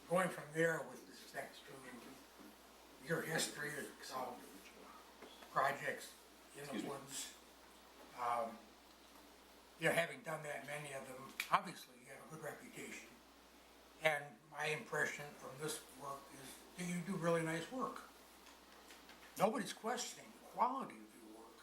F: Going from there with respect to your history of projects in the woods, having done that, many of them, obviously you have a good reputation. And my impression from this work is that you do really nice work. Nobody's questioning the quality of your work.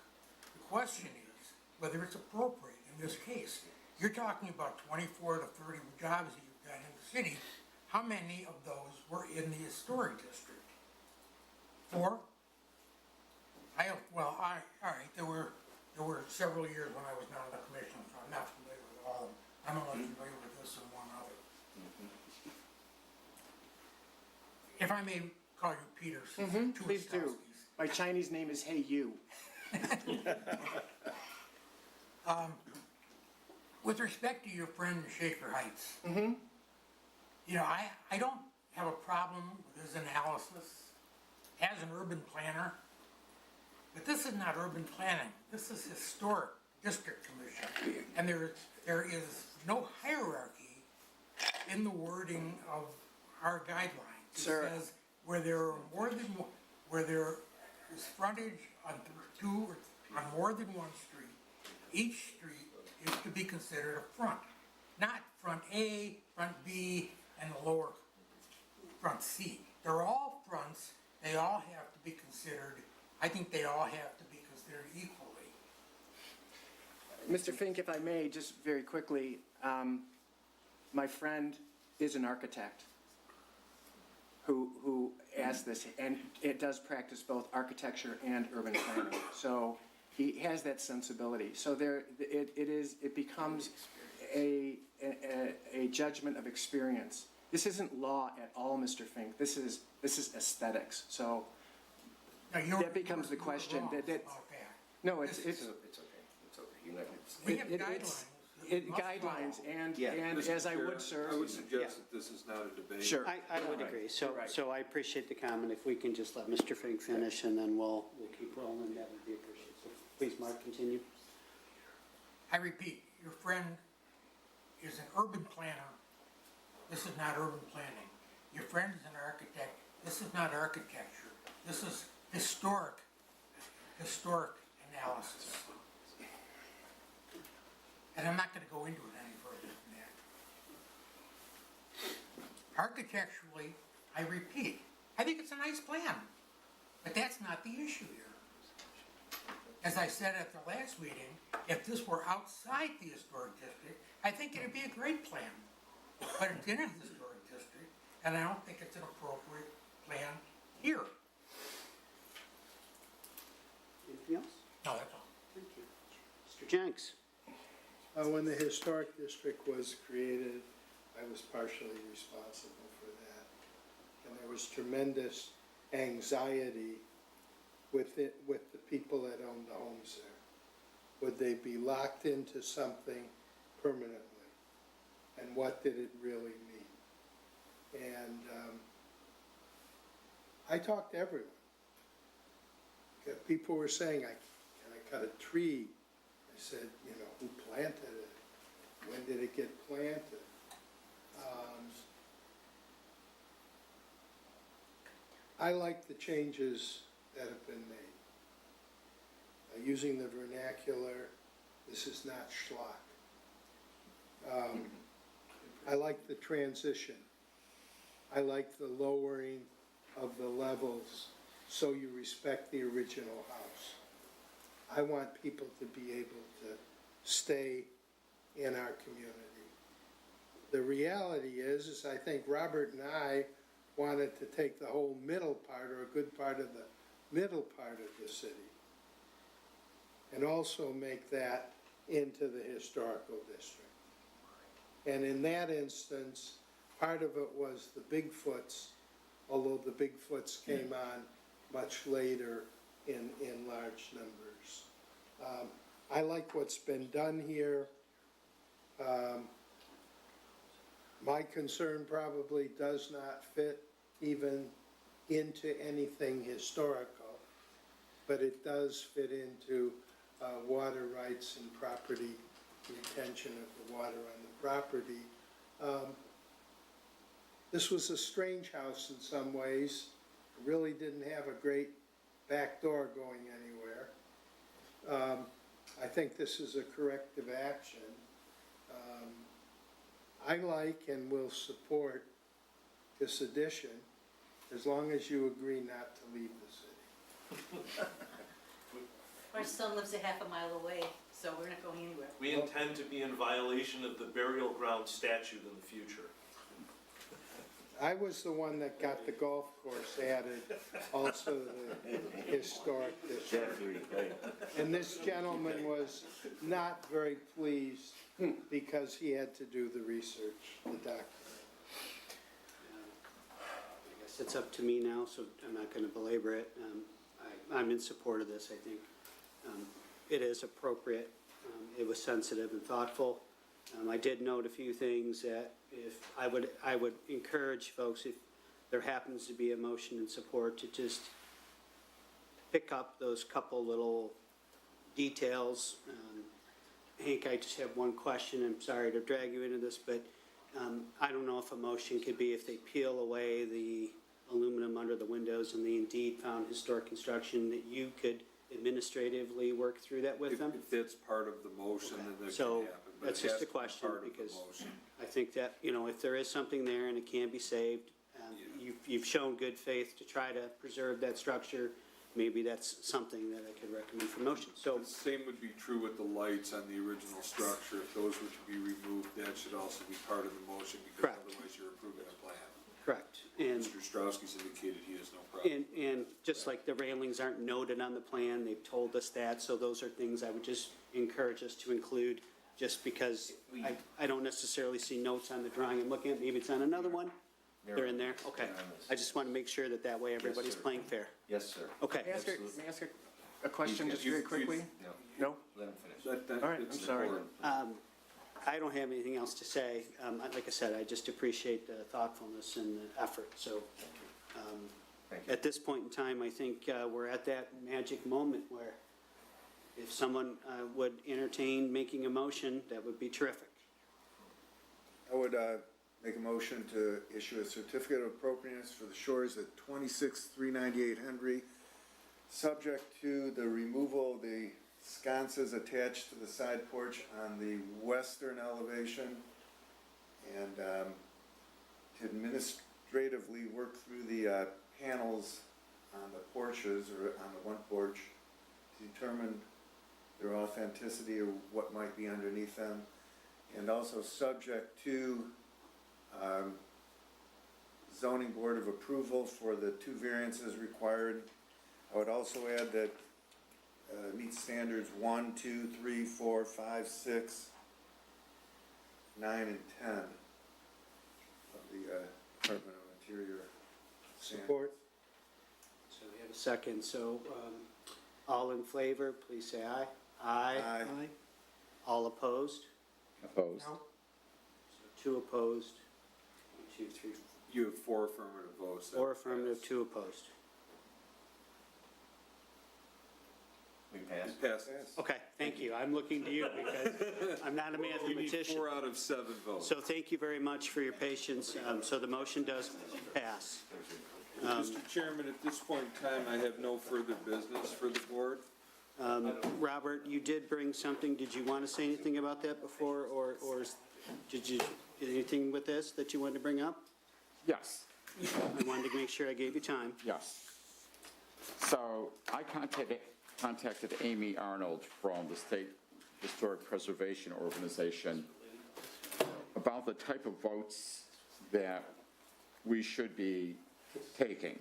F: The question is whether it's appropriate in this case. You're talking about 24 to 30 jobs that you've done in the city. How many of those were in the historic district? 4? All right, there were several years when I was not on the commission, so I'm not familiar with all of them. I'm only familiar with this and one other. If I may call you Peter, since two
H: Please do.
F: Ostrowskis.
H: My Chinese name is Hey You.
F: With respect to your friend in Shaker Heights, you know, I don't have a problem with his analysis as an urban planner, but this is not urban planning. This is historic district commission, and there is no hierarchy in the wording of our guidelines.
H: Sir.
F: It says where there are more than where there is frontage on on more than one street, each street is to be considered a front, not front A, front B, and the lower front C. They're all fronts, they all have to be considered, I think they all have to be considered equally.
H: Mr. Fink, if I may, just very quickly, my friend is an architect who asked this, and it does practice both architecture and urban planning. So he has that sensibility. So it becomes a judgment of experience. This isn't law at all, Mr. Fink. This is aesthetics. So
F: Now,
H: that becomes the question.
F: Wrong
H: That
F: about that.
H: no, it's
I: It's okay, it's okay. You're not,
F: We have
H: it-
F: guidelines.
H: it
F: Must
H: guidelines,
F: follow.
H: and
I: Yeah.
H: as I would, sir.
C: I would suggest that this is not a debate.
H: Sure.
N: I would agree. So,
H: Right.
N: so I appreciate the comment. If we can just let Mr. Fink finish and then we'll keep rolling, that would be appreciated. So please, Mark, continue.
F: I repeat, your friend is an urban planner. This is not urban planning. Your friend is an architect. This is not architecture. This is historic analysis. And I'm not gonna go into it any further than that. Architecturally, I repeat, I think it's a nice plan, but that's not the issue here. As I said at the last meeting, if this were outside the historic district, I think it'd be a great plan. But it's in a historic district, and I don't think it's an appropriate plan here.
N: Anything else?
F: No, that's all.
N: Thank you. Mr. Jenks?
G: When the historic district was created, I was partially responsible for that. And there was tremendous anxiety with the people that owned the homes there. Would they be locked into something permanently? And what did it really mean? And I talked to everyone. People were saying, can I cut a tree? I said, who planted it? When did it get planted? I like the changes that have been made. Using the vernacular, this is not schlock. I like the transition. I like the lowering of the levels so you respect the original house. I want people to be able to stay in our community. The reality is I think Robert and I wanted to take the whole middle part, or a good part of the middle part of the city, and also make that into the historical district. And in that instance, part of it was the Bigfoots, although the Bigfoots came on much later in large numbers. I like what's been done here. My concern probably does not fit even into anything historical, but it does fit into water rights and property retention of the water on the property. This was a strange house in some ways. It really didn't have a great back door going anywhere. I think this is a corrective action. I like and will support this addition as long as you agree not to leave the city.
K: Our son lives a half a mile away, so we're not going anywhere.
J: We intend to be in violation of the burial ground statute in the future.
G: I was the one that got the golf course added, also the historic district. And this gentleman was not very pleased because he had to do the research, the document.
N: I guess it's up to me now, so I'm not gonna belabor it. I'm in support of this, I think. It is appropriate. It was sensitive and thoughtful. I did note a few things that if, I would encourage folks, if there happens to be a motion in support, to just pick up those couple little details. Hank, I just have one question. I'm sorry to drag you into this, but I don't know if a motion could be if they peel away the aluminum under the windows and they indeed found historic construction, that you could administratively work through that with them?
C: If that's part of the motion, then that can
N: So,
C: happen. but
N: that's
C: it has
N: just a
C: to be
N: question,
C: part of the
N: because
C: motion.
N: I think that, you know, if there is something there and it can be saved, you've shown good faith to try to preserve that structure, maybe that's something that I could recommend for motion. So,
C: The same would be true with the lights on the original structure. If those were to be removed, that should also be part of the motion, because
N: Correct.
C: otherwise you're approving a plan.
N: correct. And
C: Mr. Strauski's indicated he has no problem.
N: And just like the railings aren't noted on the plan, they've told us that, so those are things I would just encourage us to include, just because I don't necessarily see notes on the drawing I'm looking at, maybe it's on another one? They're in there? Okay. I just want to make sure that that way everybody's
I: sir.
N: playing fair.
I: Yes, sir.
N: Okay.
H: May I ask a question just very quickly? No?
I: Let him finish.
H: All right, I'm sorry.
N: I don't have anything else to say. Like I said, I just appreciate the thoughtfulness and the effort, so.
I: Thank you.
N: At this point in time, I think we're at that magic moment where if someone would entertain making a motion, that would be terrific.
E: I would make a motion to issue a certificate of appropriateness for the shores at 26,398 Henry, subject to the removal of the sconces attached to the side porch on the western elevation, and to administratively work through the panels on the porches, or on the one porch, to determine their authenticity or what might be underneath them, and also subject to zoning board of approval for the 2 variances required. I would also add that meets standards 1, 2, 3, 4, 5, 6, 9, and 10 of the Department of Interior standards.
G: Support.
N: So we have a second, so all in favor, please say aye. Aye.
E: Aye.
N: All opposed?
A: Opposed?
N: So 2 opposed, 1, 2, 3,
C: You have 4 affirmative votes. That
N: 4
C: would
N: affirmative,
C: pass.
N: 2 opposed.
I: We pass.
C: It passes.
N: Okay, thank you. I'm looking to you because I'm not a
C: You need
N: mathematician.
C: 4 out of 7 votes.
N: So thank you very much for your patience. So the motion does pass.
C: Mr. Chairman, at this point in time, I have no further business for the board.
N: Robert, you did bring something. Did you want to say anything about that before, or did you, anything with this that you wanted to bring up?
A: Yes.
N: I wanted to make sure I gave you time.
A: Yes. So I contacted Amy Arnold from the State Historic Preservation Organization about the type of votes that we should be taking.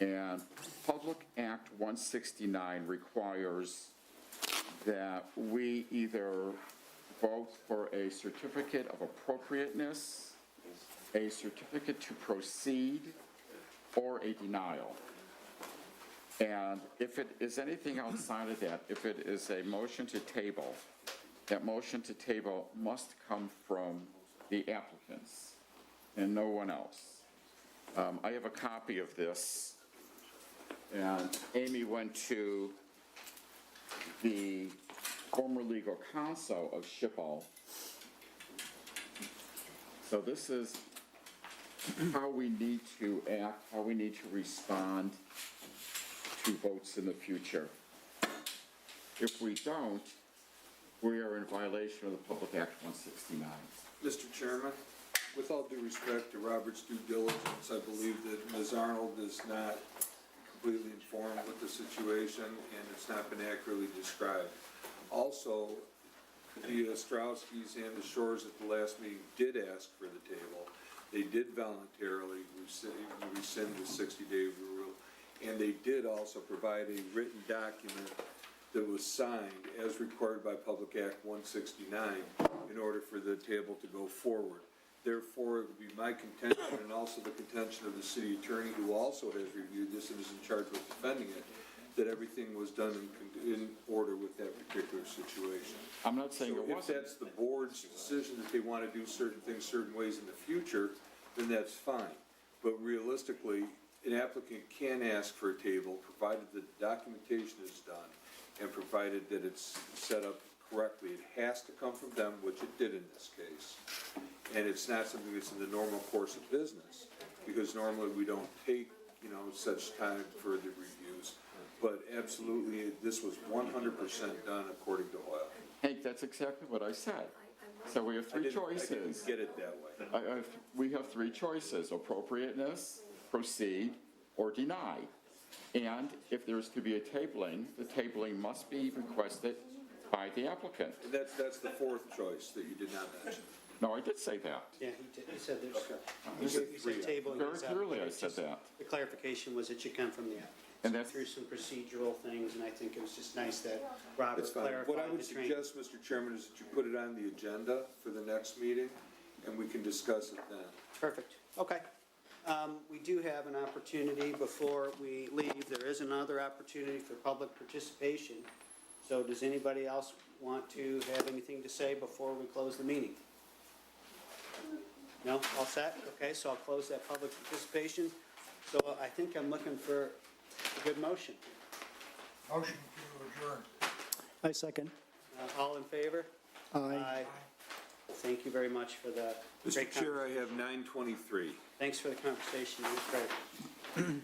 A: And Public Act 169 requires that we either vote for a certificate of appropriateness, a certificate to proceed, or a denial. And if it is anything outside of that, if it is a motion to table, that motion to table must come from the applicants and no one else. I have a copy of this, and Amy went to the former legal counsel of Schiphol. So this is how we need to act, how we need to respond to votes in the future. If we don't, we are in violation of the Public Act 169.
C: Mr. Chairman, with all due respect to Robert's due diligence, I believe that Ms. Arnold is not completely informed with the situation, and it's not been accurately described. Also, the Ostrowskis and the Shores at the last meeting did ask for the table. They did voluntarily rescind the 60-day rule, and they did also provide a written document that was signed as required by Public Act 169 in order for the table to go forward. Therefore, it would be my contention, and also the contention of the city attorney, who also has reviewed this and is in charge of defending it, that everything was done in order with that particular situation.
A: I'm not saying it
C: So if
A: wasn't.
C: that's the board's decision that they want to do certain things certain ways in the future, then that's fine. But realistically, an applicant can ask for a table, provided the documentation is done, and provided that it's set up correctly. It has to come from them, which it did in this case. And it's not something that's in the normal course of business, because normally we don't take, such time for the reviews. But absolutely, this was 100% done according to oil.
A: Hank, that's exactly what I said. So we have
C: I
A: three
C: didn't
A: choices.
C: get it that way.
A: We have three choices: appropriateness, proceed, or deny. And if there's to be a tabling, the tabling must be requested by the applicant.
C: That's the fourth choice that you did not mention.
A: No, I did say that.
D: Yeah, he said there's,
A: You said
D: you said tabling.
A: Very
D: is
A: clearly I
D: it's
A: said
D: just-
A: that.
D: The clarification was it should come from the applicant.
A: And that's-
D: Through some procedural things, and I think it was just nice that Robert
C: That's fine.
D: clarified
C: What I would
D: the training.
C: suggest, Mr. Chairman, is that you put it on the agenda for the next meeting, and we can discuss it then.
D: Perfect, okay. We do have an opportunity before we leave. There is another opportunity for public participation. So does anybody else want to have anything to say before we close the meeting? No, all set? Okay, so I'll close that public participation. So I think I'm looking for a good motion.
F: Motion to adjourn.
B: I second.
D: All in favor?
B: Aye.
D: Thank you very much for the
C: Mr.
D: great
C: Chair, I have 9:23.
D: Thanks for the conversation, it was great.